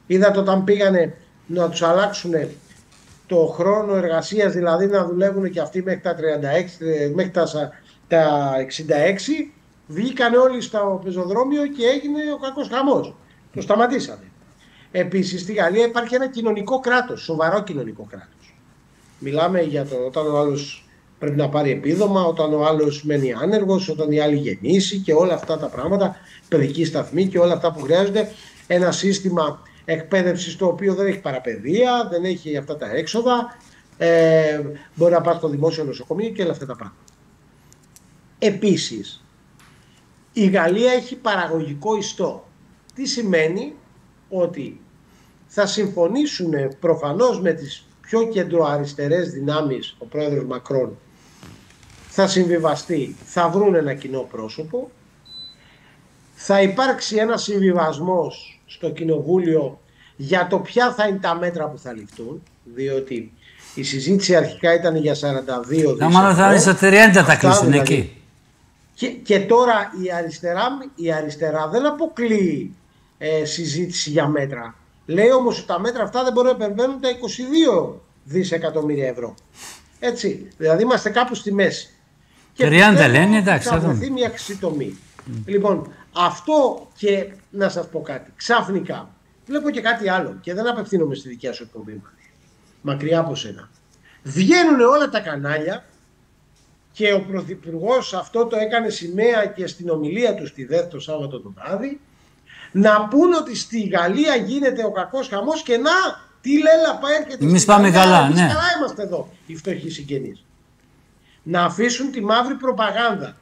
Είδατε όταν πήγανε να τους αλλάξουν το χρόνο εργασίας, δηλαδή να δουλεύουν και αυτοί μέχρι τα 36, μέχρι τα 66, βγήκαν όλοι στο πεζοδρόμιο και έγινε ο κακός χαμός. Το σταματήσανε. Επίσης, στη Γαλλία υπάρχει ένα κοινωνικό κράτος, σοβαρό κοινωνικό κράτος. Μιλάμε για το όταν ο άλλος πρέπει να πάρει επίδομα, όταν ο άλλος μένει άνεργος, όταν η άλλη γεννήσει και όλα αυτά τα πράγματα, παιδική σταθμή και όλα αυτά που χρειάζονται. Ένα σύστημα εκπαίδευσης το οποίο δεν έχει παραπαιδεία, δεν έχει αυτά τα έξοδα, μπορεί να πάει στο δημόσιο νοσοκομείο και όλα αυτά τα πράγματα. Επίσης, η Γαλλία έχει παραγωγικό ιστό. Τι σημαίνει? Ότι θα συμφωνήσουν προφανώς με τις πιο κεντροαριστερές δυνάμεις ο πρόεδρος Μακρόν, θα συμβιβαστεί, θα βρουν ένα κοινό πρόσωπο, θα υπάρξει ένα συμβιβασμός στο κοινοβούλιο για το ποια θα είναι τα μέτρα που θα ληφθούν, διότι η συζήτηση αρχικά ήταν για 42 δις. Μάλλον θα είναι στα 30 θα κλείσουν εκεί. Και τώρα η αριστερά δεν αποκλείει συζήτηση για μέτρα. Λέει όμως ότι τα μέτρα αυτά δεν μπορούν να επεμβαίνουν τα 22 δισεκατομμύρια ευρώ. Έτσι, δηλαδή είμαστε κάπου στη μέση. 30 λένε, εντάξει. Θα βρεθεί μια ξυτομή. Λοιπόν, αυτό, και να σας πω κάτι. Ξαφνικά βλέπω και κάτι άλλο και δεν απευθύνομαι στη δικιά σου εκπομπή, μακριά από σένα. Βγαίνουν όλα τα κανάλια και ο Πρωθυπουργός αυτό το έκανε σημαία και στην ομιλία του στη ΔΕΘ το Σάββατο το βράδυ, να πούν ότι στη Γαλλία γίνεται ο κακός χαμός και να, τι λέλαπα έρχεται. Εμείς πάμε καλά, εμείς ναι. καλά είμαστε εδώ, οι φτωχοί συγγενείς. Να αφήσουν τη μαύρη προπαγάνδα.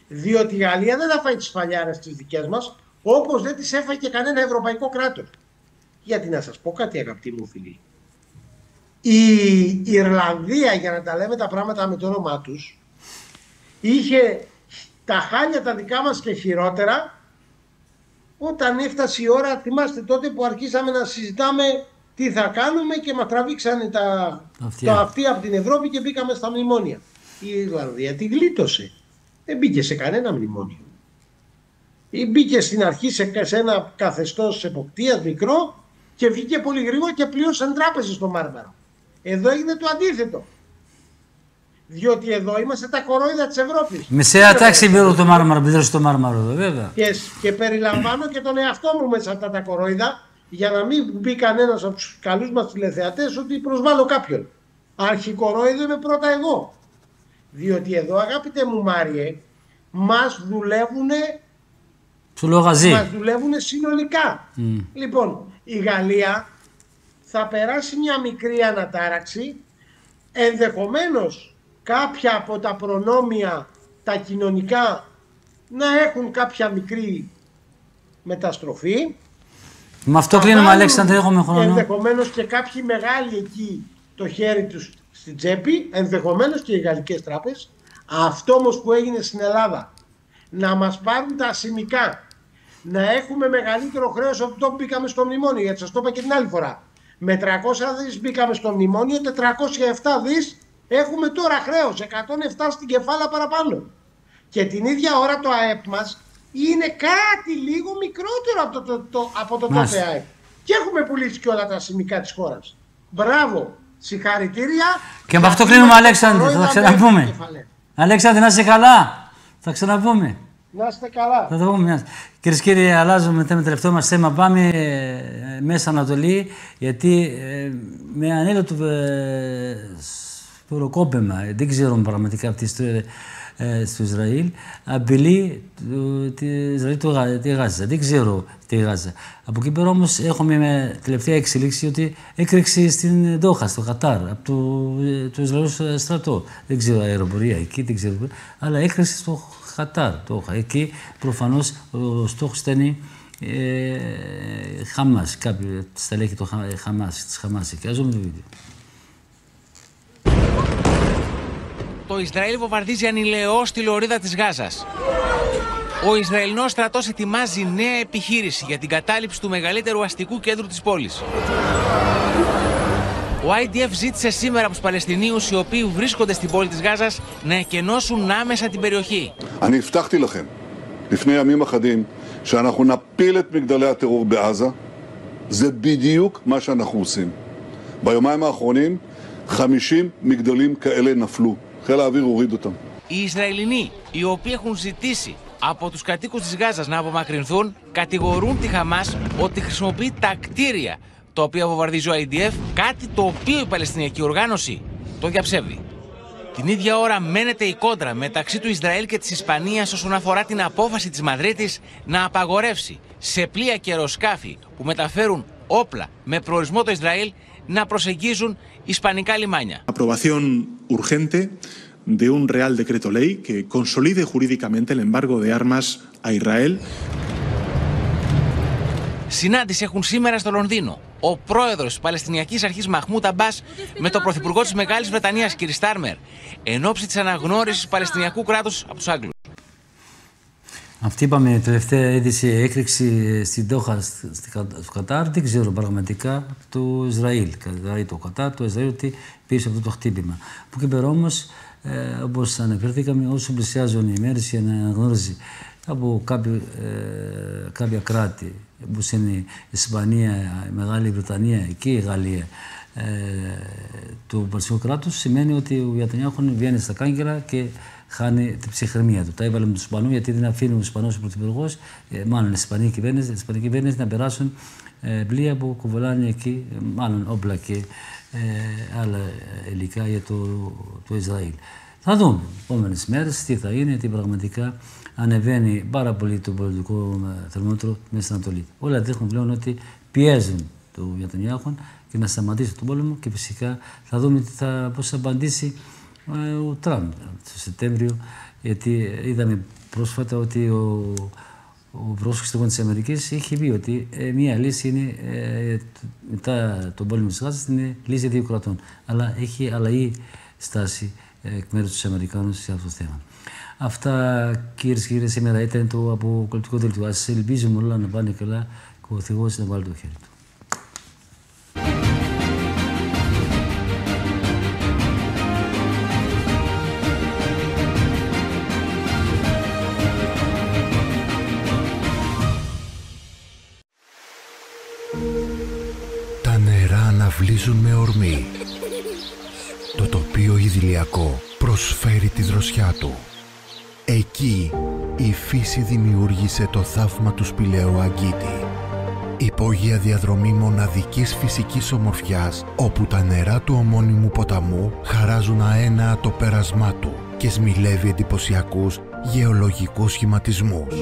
Διότι η Γαλλία δεν θα φάει τις φαλιάρες τις δικές μας, όπως δεν τις έφαγε κανένα ευρωπαϊκό κράτος. Γιατί να σας πω κάτι, αγαπητοί μου φίλοι. Η Ιρλανδία, για να τα λέμε τα πράγματα με το όνομά τους, είχε τα χάλια τα δικά μας και χειρότερα όταν έφτασε η ώρα. Θυμάστε τότε που αρχίσαμε να συζητάμε τι θα κάνουμε και μας τραβήξανε τα αυτιά από την Ευρώπη και μπήκαμε στα μνημόνια. Η Ιρλανδία τη γλίτωσε. Δεν μπήκε σε κανένα μνημόνιο. Μπήκε στην αρχή σε ένα καθεστώς εποπτείας μικρό και βγήκε πολύ γρήγορα και πλήρωσαν τράπεζες στο Μάρμαρο. Εδώ έγινε το αντίθετο. Διότι εδώ είμαστε τα κορόιδα της Ευρώπης. Μεσαία τάξη μπήρω το Μάρμαρο, μπήρω στο Μάρμαρο εδώ, βέβαια. Και περιλαμβάνω και τον εαυτό μου μέσα από τα κορόιδα, για να μην μπει κανένας από τους καλούς μας τηλεθεατές ότι προσβάλλω κάποιον. Αρχικορόιδο είμαι πρώτα εγώ. Διότι εδώ, αγαπητέ μου Μάριε, μας δουλεύουνε συνολικά. Λοιπόν, η Γαλλία θα περάσει μια μικρή ανατάραξη, ενδεχομένως κάποια από τα προνόμια, τα κοινωνικά, να έχουν κάποια μικρή μεταστροφή. Με αυτό κλείνουμε, Αλέξανδρε, έχουμε χρόνο. Ενδεχομένως και κάποιοι μεγάλοι εκεί το χέρι τους στην τσέπη, ενδεχομένως και οι γαλλικές τράπεζες. Αυτό όμως που έγινε στην Ελλάδα, να μας πάρουν τα ασημικά, να έχουμε μεγαλύτερο χρέος από το που μπήκαμε στο μνημόνιο, γιατί σας το είπα και την άλλη φορά. Με 300 δις μπήκαμε στο μνημόνιο, 407 δις έχουμε τώρα χρέος, 107 στην κεφάλα παραπάνω. Και την ίδια ώρα το ΑΕΠ μας είναι κάτι λίγο μικρότερο από το τότε ΑΕΠ. Και έχουμε πουλήσει και όλα τα ασημικά της χώρας. Μπράβο, συγχαρητήρια. Και με αυτό κλείνουμε, Αλέξανδρε, θα τα ξαναπούμε. Αλέξανδρε, να είσαι καλά. Θα ξαναπούμε. Να είστε καλά. Θα το πούμε μια. Κυρίες και κύριοι, αλλάζουμε το τελευταίο μας θέμα. Πάμε Μέση Ανατολή, γιατί με ανέλωτο προκόπημα, δεν ξέρω πραγματικά αυτή η ιστορία στο Ισραήλ, απειλεί τη Γάζα. Δεν ξέρω τη Γάζα. Από εκεί πέρα όμως έχουμε με τελευταία εξέλιξη ότι έκρηξε στην Ντόχα, στο Κατάρ, από το Ισραηλινό στρατό. Δεν ξέρω αεροπορία εκεί, δεν ξέρω, αλλά έκρηξε στο Κατάρ. Εκεί προφανώς ο στόχος ήταν Χαμάς, κάποιοι στελέχη του Χαμάς, της Χαμάς εκεί. Ας δούμε το βίντεο. Το Ισραήλ βομβαρδίζει ανηλαιώς τη λωρίδα της Γάζας. Ο Ισραηλινός στρατός ετοιμάζει νέα επιχείρηση για την κατάληψη του μεγαλύτερου αστικού κέντρου της πόλης. Ο IDF ζήτησε σήμερα από τους Παλαιστινίους οι οποίοι βρίσκονται στην πόλη της Γάζας να εκενώσουν άμεσα την περιοχή. אני הבטחתי לכם לפני ימים אחדים שאנחנו נפיל את מגדלי הטרור בעזה. זה בדיוק מה שאנחנו עושים. ביומיים האחרונים 50 מגדלים כאלה נפלו. חיל האוויר הוריד אותם. Οι Ισραηλινοί, οι οποίοι έχουν ζητήσει από τους κατοίκους της Γάζας να απομακρυνθούν, κατηγορούν τη Χαμάς ότι χρησιμοποιεί τα κτίρια τα οποία βομβαρδίζει ο IDF, κάτι το οποίο η Παλαιστινιακή οργάνωση το διαψεύδει. Την ίδια ώρα μένεται η κόντρα μεταξύ του Ισραήλ και της Ισπανίας όσον αφορά την απόφαση της Μαδρίτης να απαγορεύσει σε πλοία και αεροσκάφη που μεταφέρουν όπλα με προορισμό το Ισραήλ να προσεγγίζουν ισπανικά λιμάνια. Aprobación urgente de un Real Decreto Ley que consolide jurídicamente el embargo de armas a Israel. Συνάντηση έχουν σήμερα στο Λονδίνο ο πρόεδρος της Παλαιστινιακής Αρχής Μαχμούντ Αμπάς με τον πρωθυπουργό της Μεγάλης Βρετανίας, κ. Στάρμερ, εν ώψη της αναγνώρισης Παλαιστινιακού κράτους από τους Άγγλους. Αυτή είπαμε η τελευταία είδηση έκρηξη στην Ντόχα, στο Κατάρ. Δεν ξέρω πραγματικά το Ισραήλ. Δηλαδή το Κατάρ, το Ισραήλ, ότι πίσω από αυτό το χτύπημα. Από εκεί πέρα όμως, όπως αναφερθήκαμε, όσο πλησιάζουν οι μέρες για να αναγνώριζει από κάποια κράτη, όπως είναι η Ισπανία, η Μεγάλη Βρετανία και η Γαλλία, του Παλαιστινιακού κράτους, σημαίνει ότι ο Νετανιάχου βγαίνει στα κάγκελα και χάνει την ψυχραιμία του. Τα έβαλε με τους Ισπανούς, γιατί δεν αφήνουν τους Ισπανούς πρωθυπουργός, μάλλον η Ισπανική κυβέρνηση, να περάσουν πλοία που κουβαλάνε εκεί, μάλλον όπλα και άλλα υλικά για το Ισραήλ. Θα δούμε επόμενες μέρες τι θα είναι, γιατί πραγματικά ανεβαίνει πάρα πολύ το πολιτικό θερμόμετρο μέσα στην Ανατολή. Όλα δείχνουν πλέον ότι πιέζουν τον Νετανιάχου και να σταματήσει τον πόλεμο και φυσικά θα δούμε πώς θα απαντήσει ο Τραμπ το Σεπτέμβριο, γιατί είδαμε πρόσφατα ότι ο πρόσωπος της Αμερικής είχε πει ότι μία λύση είναι μετά τον πόλεμο της Γάζας, είναι λύση δύο κρατών. Αλλά έχει αλλαγή στάση εκ μέρους τους Αμερικάνους σε αυτό το θέμα. Αυτά, κυρίες και κύριοι, σήμερα ήταν το αποκαλυπτικό δελτίο. Ας ελπίζουμε όλα να πάνε καλά και ο Θεός να βάλει το χέρι του. αναβλύζουν με ορμή. Το τοπίο ιδηλιακό προσφέρει τη δροσιά του. Εκεί η φύση δημιούργησε το θαύμα του σπηλαίου Αγκίτη. Υπόγεια διαδρομή μοναδικής φυσικής ομορφιάς, όπου τα νερά του ομώνυμου ποταμού χαράζουν αένα το πέρασμά του και σμιλεύει εντυπωσιακούς γεωλογικούς σχηματισμούς.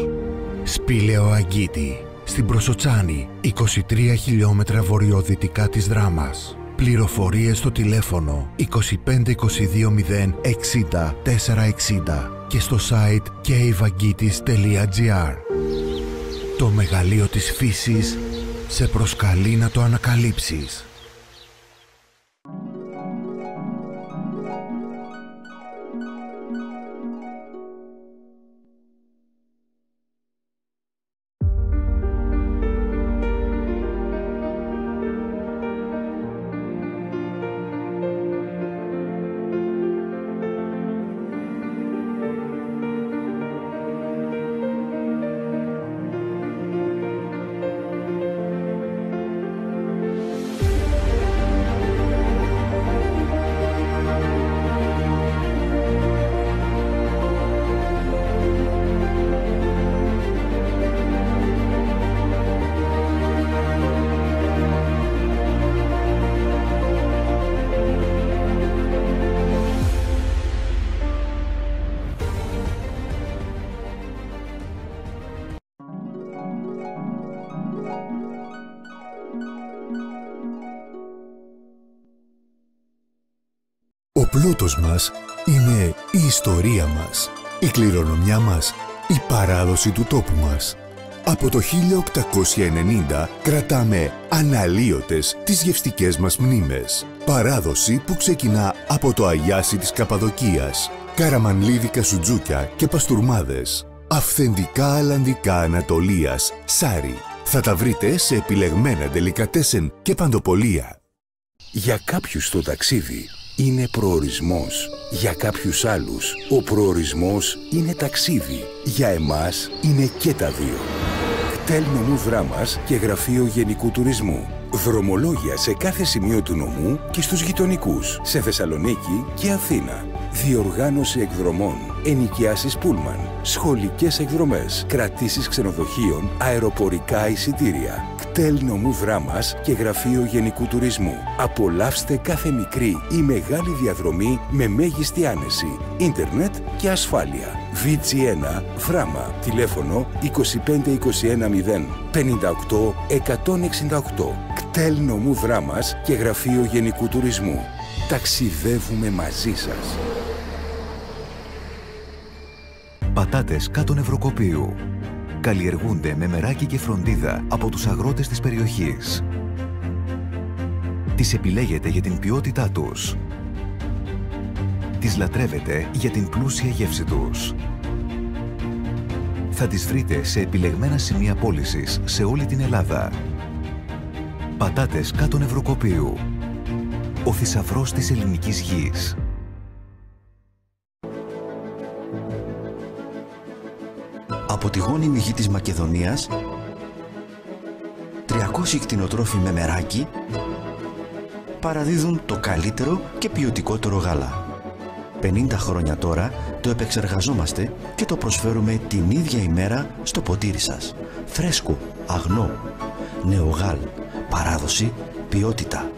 Σπήλαιο Αγκίτη, στην Προσοτσάνη, 23 χιλιόμετρα βορειοδυτικά της Δράμας. Πληροφορίες στο τηλέφωνο 25 22 0 60 460 και στο site caveagitis.gr. Το μεγαλείο της φύσης σε προσκαλεί να το ανακαλύψεις. Ο πλούτος μας είναι η ιστορία μας, η κληρονομιά μας, η παράδοση του τόπου μας. Από το 1890 κρατάμε αναλύωτες τις γευστικές μας μνήμες. Παράδοση που ξεκινά από το αγιάσι της Καπαδοκίας, καραμανλίδικα σουτζούκια και παστουρμάδες. Αυθεντικά αλλαντικά Ανατολίας, σάρι. Θα τα βρείτε σε επιλεγμένα ντελικατέσεν και παντοπολία. Για κάποιους το ταξίδι είναι προορισμός. Για κάποιους άλλους, ο προορισμός είναι ταξίδι. Για εμάς είναι και τα δύο. ΚΤΕΛ νομού Δράμας και Γραφείο Γενικού Τουρισμού. Δρομολόγια σε κάθε σημείο του νομού και στους γειτονικούς, σε Θεσσαλονίκη και Αθήνα. Διοργάνωση εκδρομών, ενοικιάσεις πούλμαν, σχολικές εκδρομές, κρατήσεις ξενοδοχείων, αεροπορικά εισιτήρια. ΚΤΕΛ νομού Δράμας και Γραφείο Γενικού Τουρισμού. Απολαύστε κάθε μικρή ή μεγάλη διαδρομή με μέγιστη άνεση, ίντερνετ και ασφάλεια. VG1 Δράμα. Τηλέφωνο 25 21 0 58 168. ΚΤΕΛ νομού Δράμας και Γραφείο Γενικού Τουρισμού. Ταξιδεύουμε μαζί σας. Πατάτες κάτω νευροκοπείου. Καλλιεργούνται με μεράκι και φροντίδα από τους αγρότες της περιοχής. Τις επιλέγετε για την ποιότητά τους. Τις λατρεύετε για την πλούσια γεύση τους. Θα τις βρείτε σε επιλεγμένα σημεία πώλησης σε όλη την Ελλάδα. Πατάτες κάτω νευροκοπείου. Ο θησαυρός της ελληνικής γης. Από τη γόνιμη γη της Μακεδονίας, 300 κτηνοτρόφοι με μεράκι παραδίδουν το καλύτερο και ποιοτικότερο γάλα. 50 χρόνια τώρα το επεξεργαζόμαστε και το προσφέρουμε την ίδια ημέρα στο ποτήρι σας. Φρέσκο, αγνό, νεογάλ, παράδοση, ποιότητα.